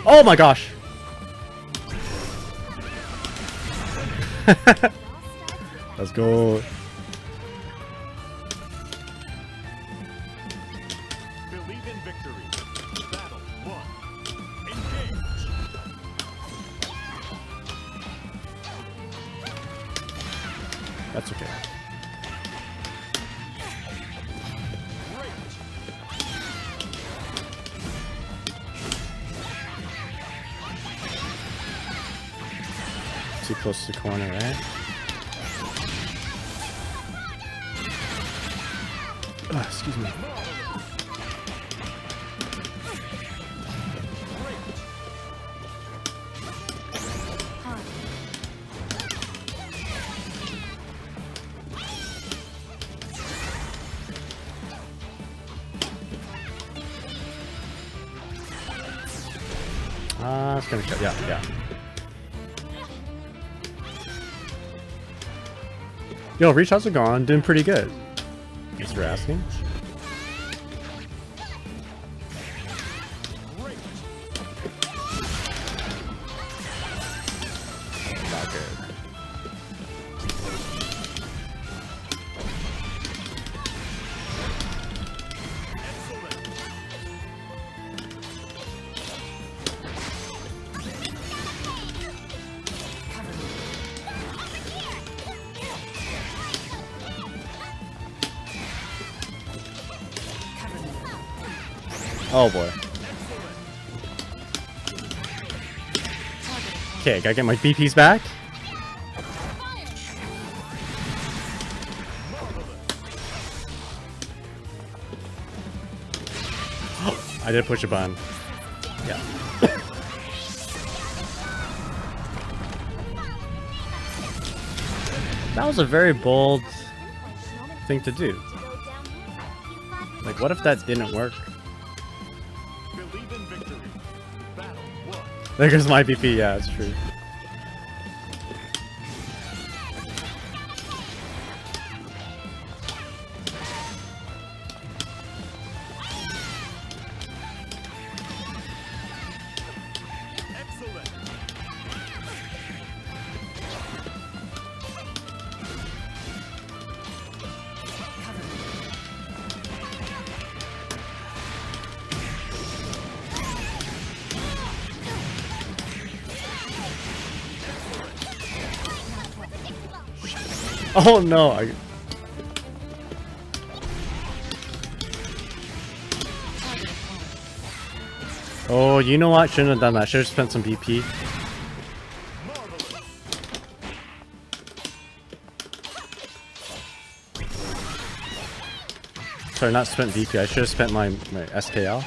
Oh my gosh! Let's go. Believe in victory. Battle 1. Engage. That's okay. Too close to the corner, right? Excuse me. It's gonna cut. Yeah. Yo, Reach, how's it going? Doing pretty good. Thanks for asking. Not good. Oh boy. Okay, gotta get my BPs back. I did push a button. Yeah. That was a very bold thing to do. Like, what if that didn't work? Believe in victory. Battle one. There goes my BP. Yeah, it's true. Excellent. Oh no! Oh, you know what? Shouldn't have done that. Should have spent some BP. Sorry, not spent BP. I should have spent my SKL.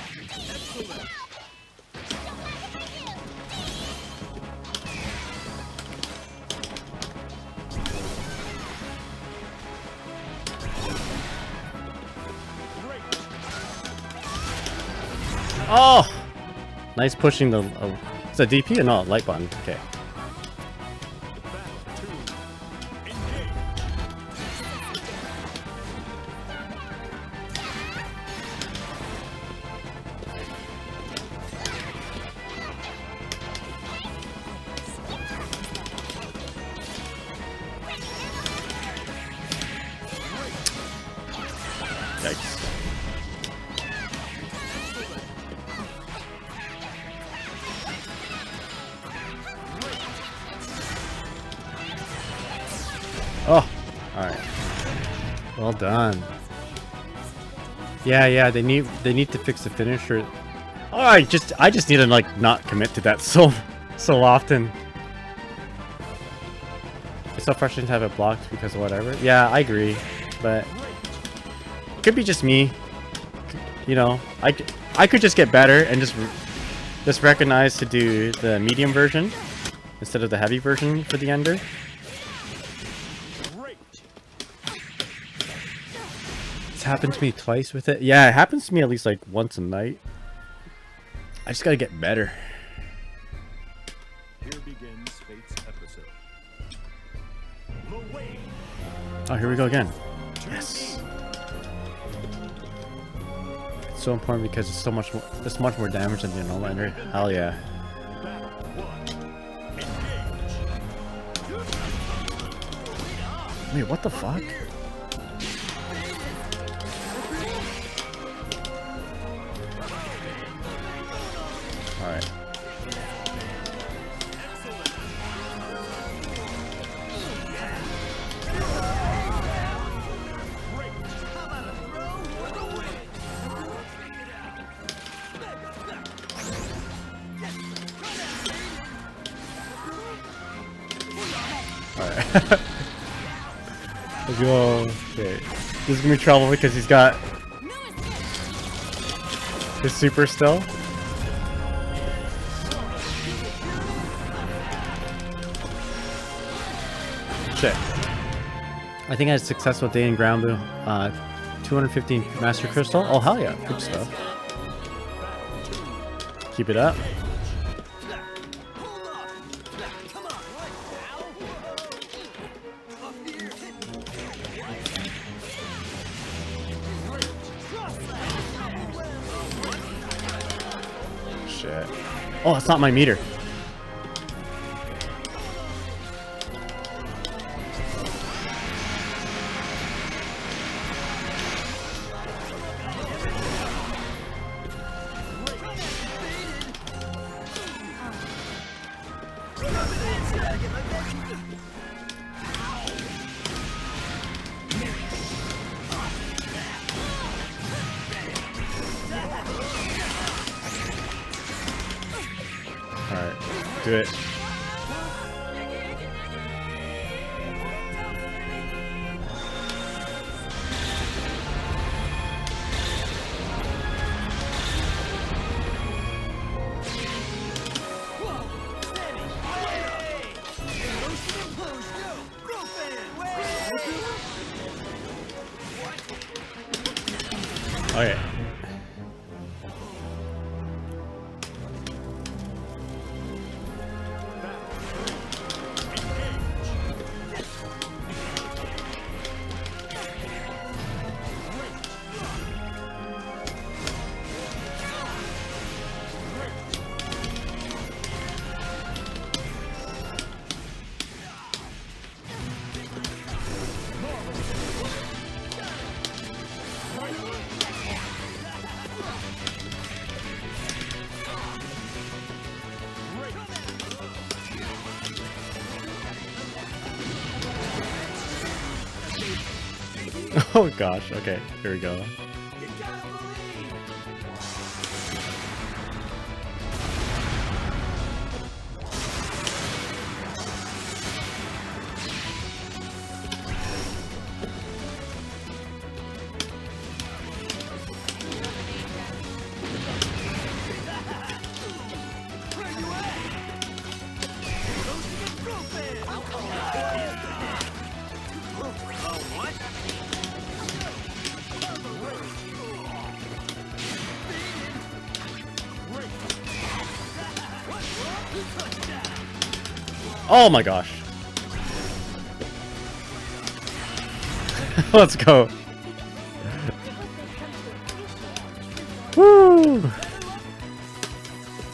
Oh! Nice pushing the... it's a DP or not? Light button. Okay. Yikes. Oh, alright. Well done. Yeah, they need to fix the finisher. Oh, I just need to like not commit to that so often. It's so frustrating to have it blocked because of whatever. Yeah, I agree, but it could be just me. You know, I could just get better and just recognize to do the medium version instead of the heavy version for the ender. Happened to me twice with it. Yeah, it happens to me at least like once a night. I just gotta get better. Here begins Fate's episode. Lowain. Oh, here we go again. Yes. It's so important because it's so much more. It's much more damage than the normal ender. Hell yeah. Battle one. Engage. Wait, what the fuck? Alright. Alright. Let's go. Okay. This is gonna be trouble because he's got his super still. Shit. I think I had a successful day in Granblue. 215 Master Crystal. Oh, hell yeah. Good stuff. Keep it up. Shit. Oh, it's not my meter. Do it. Okay. Oh gosh, okay, here we go. Oh my gosh. Let's go. Woo!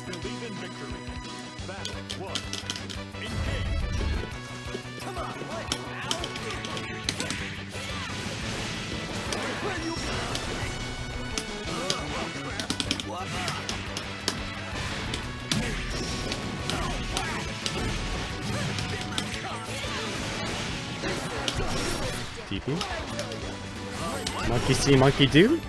Believe in victory. Battle 1. Engage. Come on, what? DP. Monkey see, monkey do.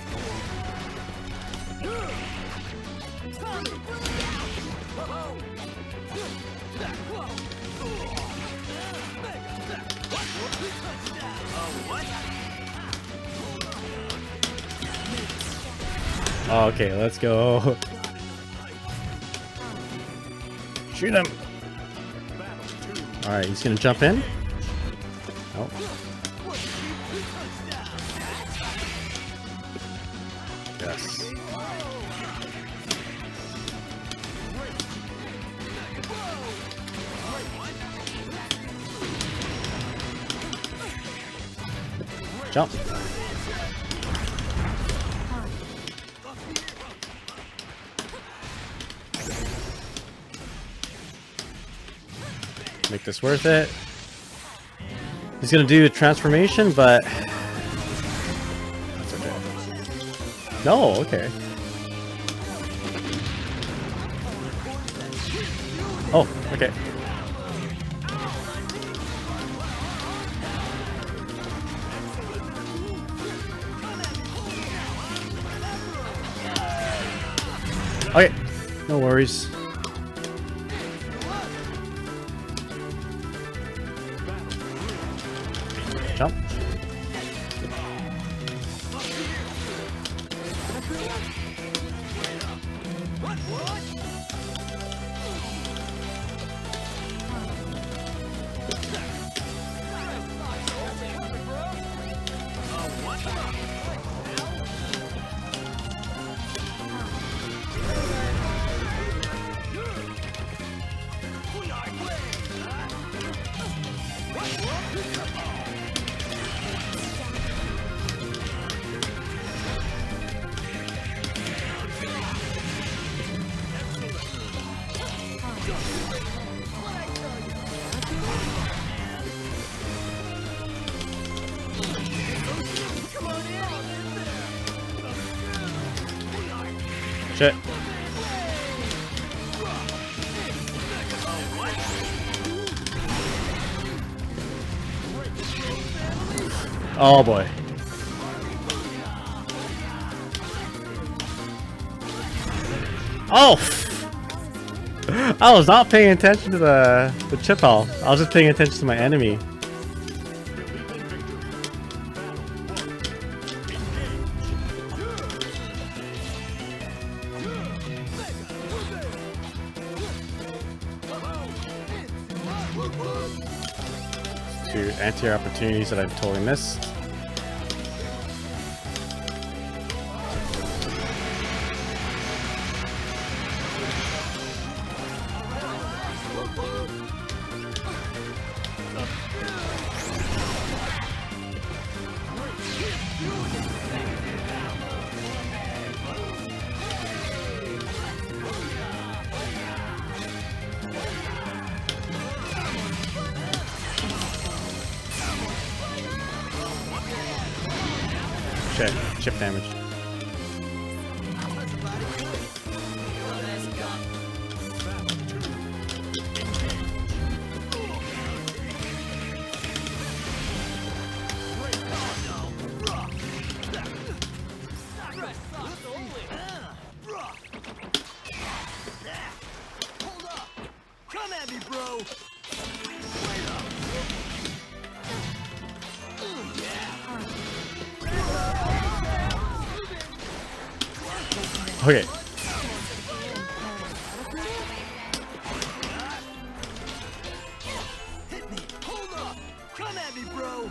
Okay, let's go. Shoot him. Alright, he's gonna jump in. Oh. Yes. Jump. Make this worth it. He's gonna do a transformation, but that's okay. No, okay. Oh, okay. Okay, no worries. Jump. Shit. Oh boy. Oh! I was not paying attention to the chip hole. I was just paying attention to my enemy. Two anti-air opportunities that I've totally missed. Shit, chip damage. Come at me, bro. Okay. Hit me. Hold up. Come at me, bro.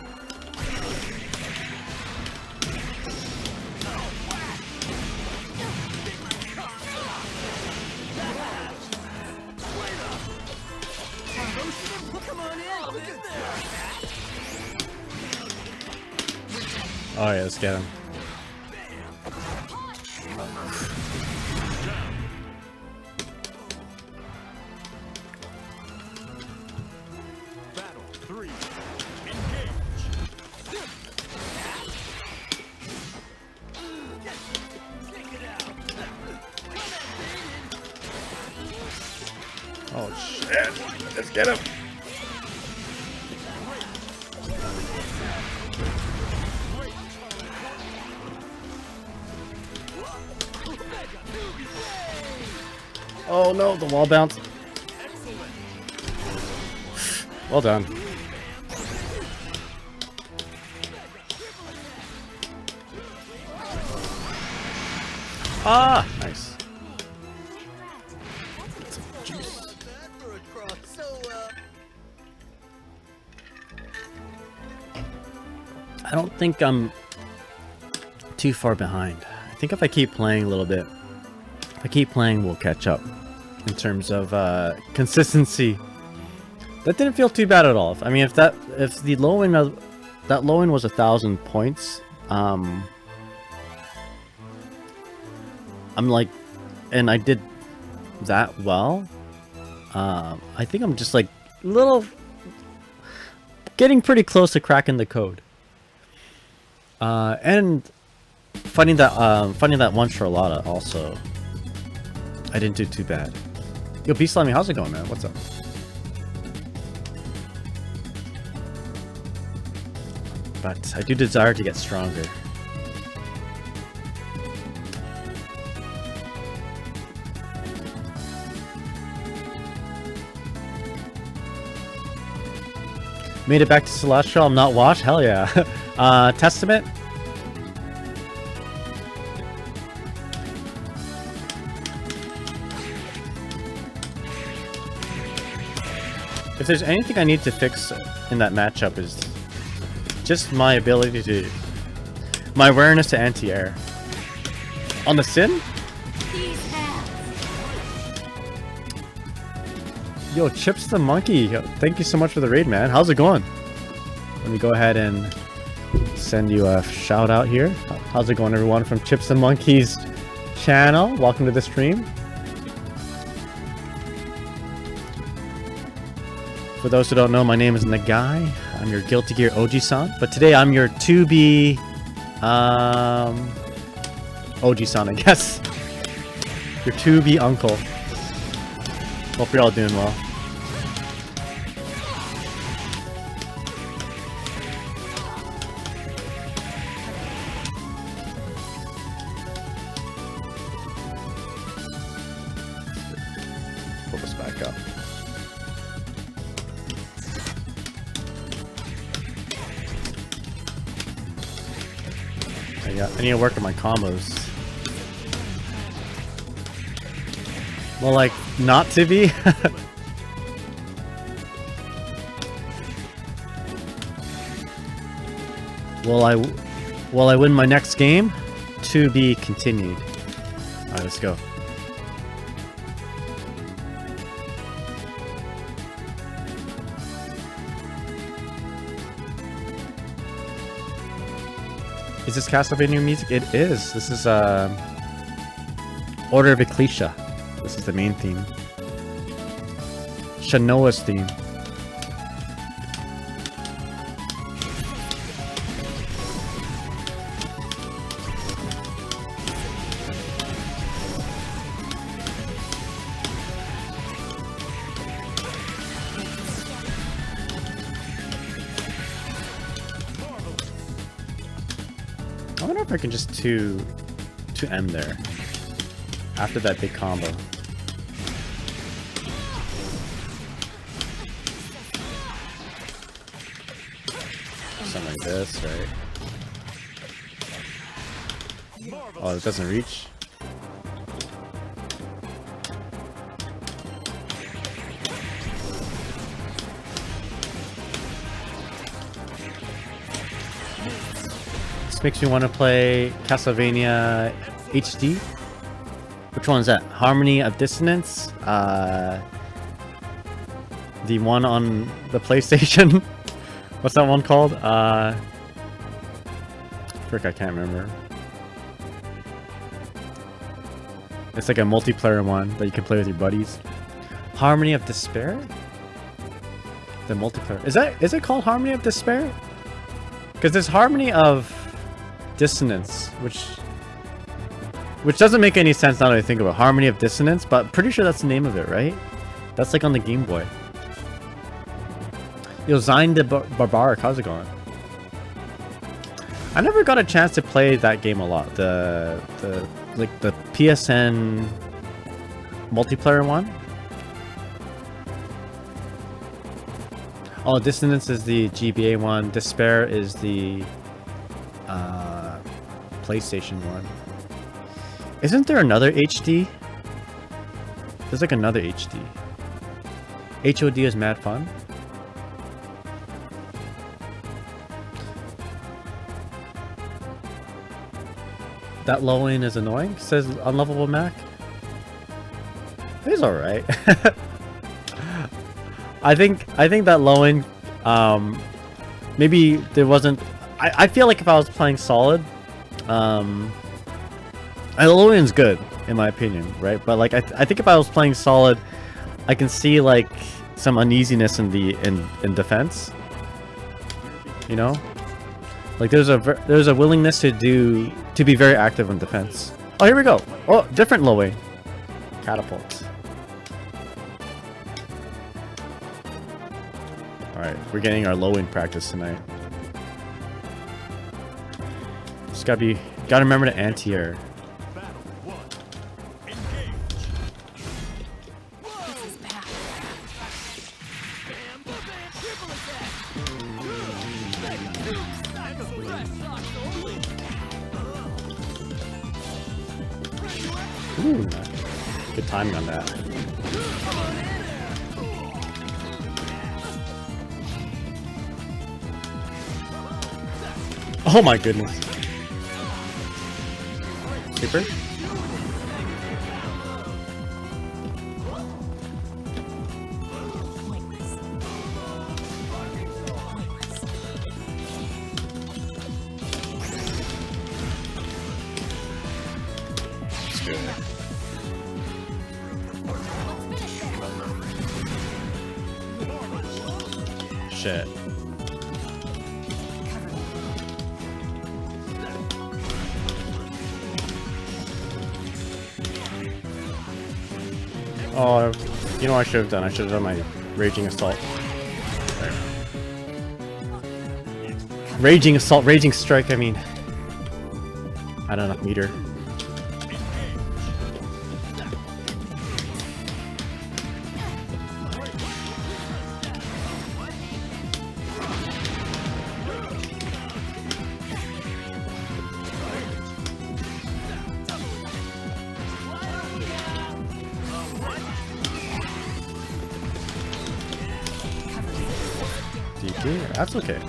Come on in. Oh yeah, let's get him. Battle 3. Engage. Take it out. Oh shit! Let's get him. Oh no, the wall bounce. Well done. Ah, nice. I don't think I'm too far behind. I think if I keep playing a little bit, if I keep playing, we'll catch up in terms of consistency. That didn't feel too bad at all. I mean, if the Lowain, that Lowain was 1,000 points, I'm like, and I did that well. I think I'm just like getting pretty close to cracking the code. And finding that one Charlotta also, I didn't do too bad. Yo, B Slimy, how's it going, man? What's up? But I do desire to get stronger. Made it back to Celestial. I'm not washed. Hell yeah. Testament. If there's anything I need to fix in that matchup is just my ability to... my awareness to anti-air. On the Sin? Yo, Chips the Monkey, thank you so much for the raid, man. How's it going? Let me go ahead and send you a shout out here. How's it going, everyone, from Chips the Monkey's channel? Welcome to the stream. For those who don't know, my name is Nagai. I'm your Guilty Gear OG-san, but today I'm your 2B OG-san, I guess. Your 2B uncle. Hope you're all doing well. Focus back up. I need to work on my combos. Well, like, not to be. Will I win my next game? To be continued. Alright, let's go. Is this Castlevania music? It is. This is Order of Ecclesia. This is the main theme. Shanoa's theme. I wonder if I can just to end there after that big combo. Something like this, right? Oh, it doesn't reach. Makes me want to play Castlevania HD. Which one is that? Harmony of Dissonance? The one on the PlayStation? What's that one called? Frick, I can't remember. It's like a multiplayer one that you can play with your buddies. Harmony of Despair? The multiplayer. Is it called Harmony of Despair? Because there's Harmony of Dissonance, which doesn't make any sense now that I think about Harmony of Dissonance, but pretty sure that's the name of it, right? That's like on the Game Boy. Yo, Zine the Barbaric, how's it going? I never got a chance to play that game a lot. The PSN multiplayer one. Oh, Dissonance is the GBA one. Despair is the PlayStation one. Isn't there another HD? There's like another HD. HOD is mad fun. That Lowain is annoying, says Unlovable Mac. He's alright. I think that Lowain, maybe there wasn't. I feel like if I was playing solid, Lowain's good in my opinion, right? But like I think if I was playing solid, I can see like some uneasiness in in defense. You know, like there's a willingness to be very active in defense. Oh, here we go. Oh, different Lowain. Kat-a-pult. Alright, we're getting our Lowain practice tonight. Just gotta remember to anti-air. Ooh, good timing on that. Oh my goodness. Super. Shit. Oh, you know what I should have done? I should have done my Raging Assault. There. Raging Assault, Raging Strike, I mean. I don't know, meter. Yeah, that's okay.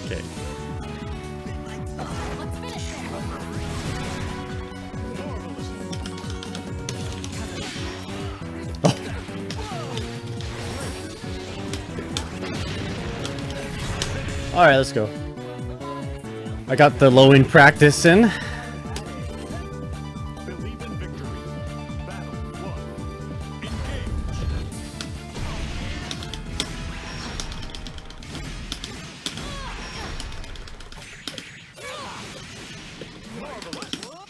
Okay. All right, let's go. I got the Lowain practice in. Believe in victory. Battle 1.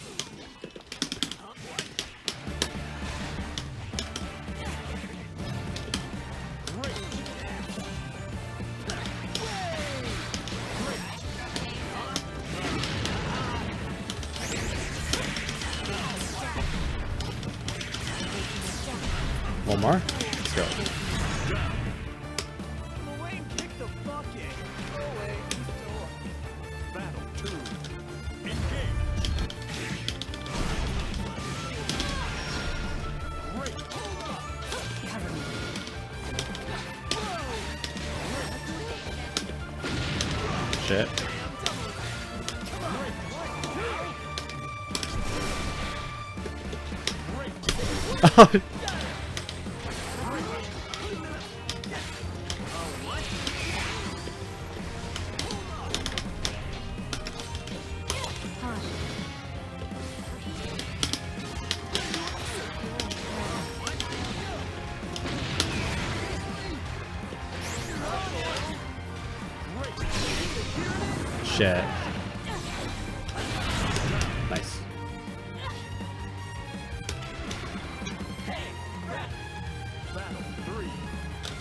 Engage. One more. Let's go. Lowain, kick the bucket. Battle 2. Engage. Great. Cover me. Shit. Oh. Shit. Nice. Battle 3.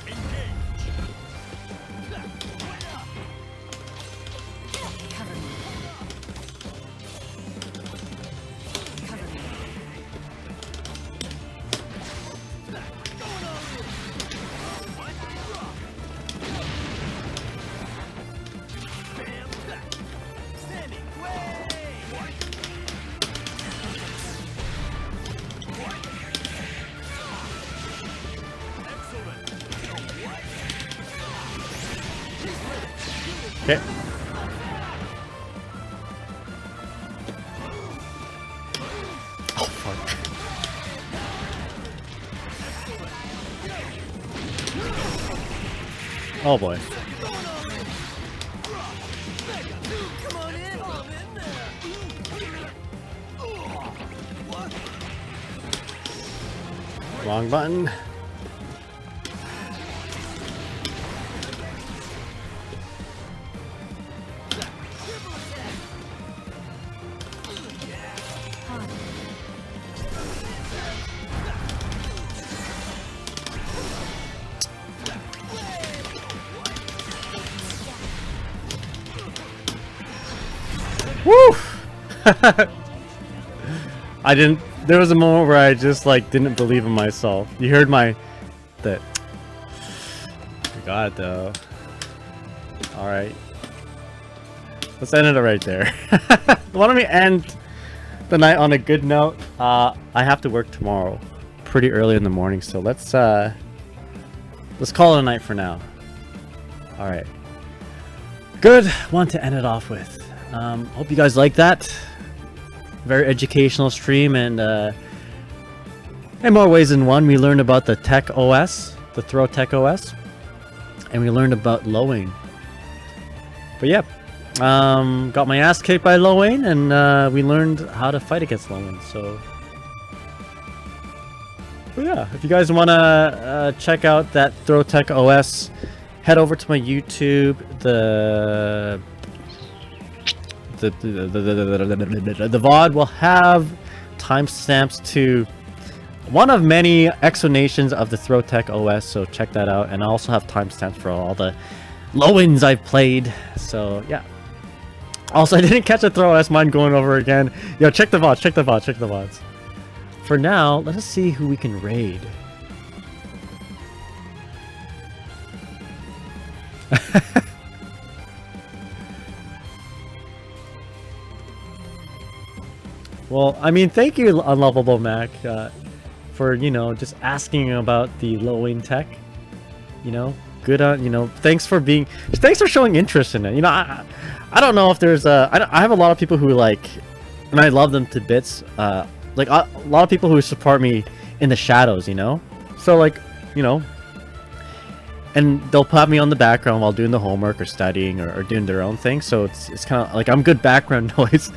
Engage. Cover me. Cover me. Standing way. Excellent. Okay. Oh fuck. Oh boy. Wrong button. Woo! I didn't. There was a moment where I just like didn't believe in myself. You heard my that. I got it though. All right. Let's end it right there. Why don't we end the night on a good note? I have to work tomorrow, pretty early in the morning. So let's call it a night for now. All right. Good one to end it off with. Hope you guys like that. Very educational stream, and in more ways than one, we learned about the Tech OS, the Throw Tech OS, and we learned about Lowain. But yeah, got my ass kicked by Lowain, and we learned how to fight against Lowain. So, but yeah, if you guys want to check out that Throw Tech OS, head over to my YouTube. The VOD will have timestamps to one of many explanations of the Throw Tech OS, so check that out. And I also have timestamps for all the Lowains I've played. So yeah. Also, I didn't catch a Throw OS mine going over again. Yo, check the VODs, check the VODs, check the VODs. For now, let us see who we can raid. Well, I mean, thank you, Unlovable Mac, for, you know, just asking about the Lowain tech. You know, good on, you know, thanks for showing interest in it. You know, I don't know if there's I have a lot of people who like, and I love them to bits, like a lot of people who support me in the shadows, you know? So like, you know, and they'll pop me on the background while doing the homework or studying or doing their own thing. So it's kind of like I'm good background noise.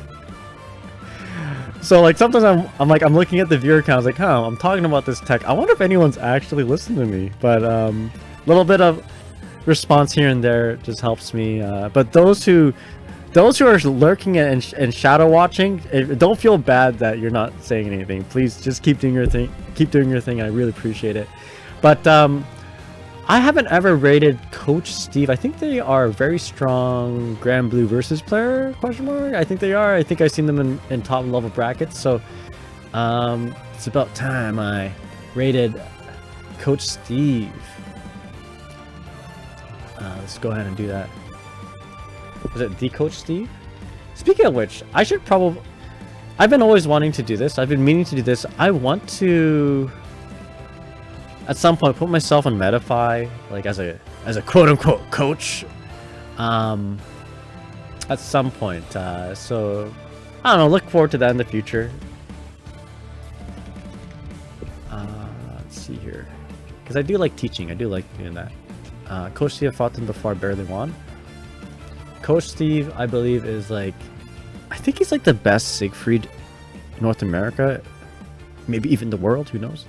So like sometimes I'm looking at the viewer count, I was like, huh, I'm talking about this tech. I wonder if anyone's actually listening to me. But little bit of response here and there just helps me. But those who are lurking and shadow watching, don't feel bad that you're not saying anything. Please just keep doing your thing. Keep doing your thing. I really appreciate it. But I haven't ever rated Coach Steve. I think they are a very strong Granblue Versus player, question mark. I think they are. I think I've seen them in top level brackets. So it's about time I rated Coach Steve. Let's go ahead and do that. Is it the Coach Steve? Speaking of which, I should probably... I've been always wanting to do this. I've been meaning to do this. I want to... at some point put myself on Metafy, like as a quote-unquote coach, at some point. So I don't know, look forward to that in the future. Let's see here, because I do like teaching. I do like doing that. Coach Steve, I fought him before, I barely won. Coach Steve, I believe, is like, I think he's like the best Siegfried in North America, maybe even the world, who knows.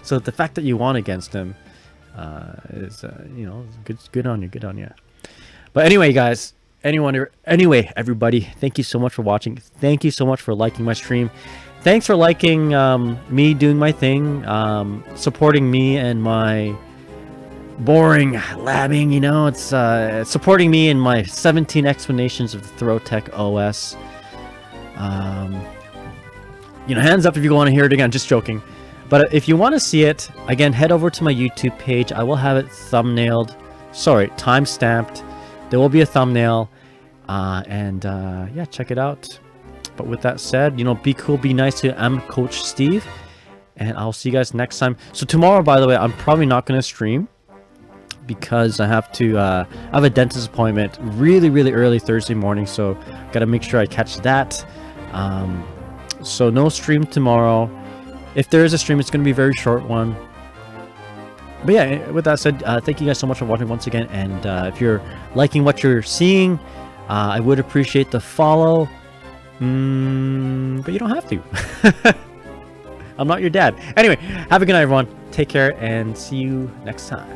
So the fact that you won against him is, you know, good on you, good on you. But anyway, guys, anyway, everybody, thank you so much for watching. Thank you so much for liking my stream. Thanks for liking me doing my thing, supporting me and my boring labbing. You know, it's supporting me in my 17 explanations of the Throw Tech OS. You know, hands up if you want to hear it again. Just joking. But if you want to see it, again, head over to my YouTube page. I will have it thumbnailed. Sorry, time-stamped. There will be a thumbnail. Yeah, check it out. But with that said, you know, be cool, be nice to Coach Steve. And I'll see you guys next time. So tomorrow, by the way, I'm probably not going to stream, because I have to, I have a dentist appointment really, really early Thursday morning. So got to make sure I catch that. So no stream tomorrow. If there is a stream, it's going to be a very short one. But yeah, with that said, thank you guys so much for watching once again. And if you're liking what you're seeing, I would appreciate the follow. But you don't have to. I'm not your dad. Anyway, have a good night, everyone. Take care and see you next time.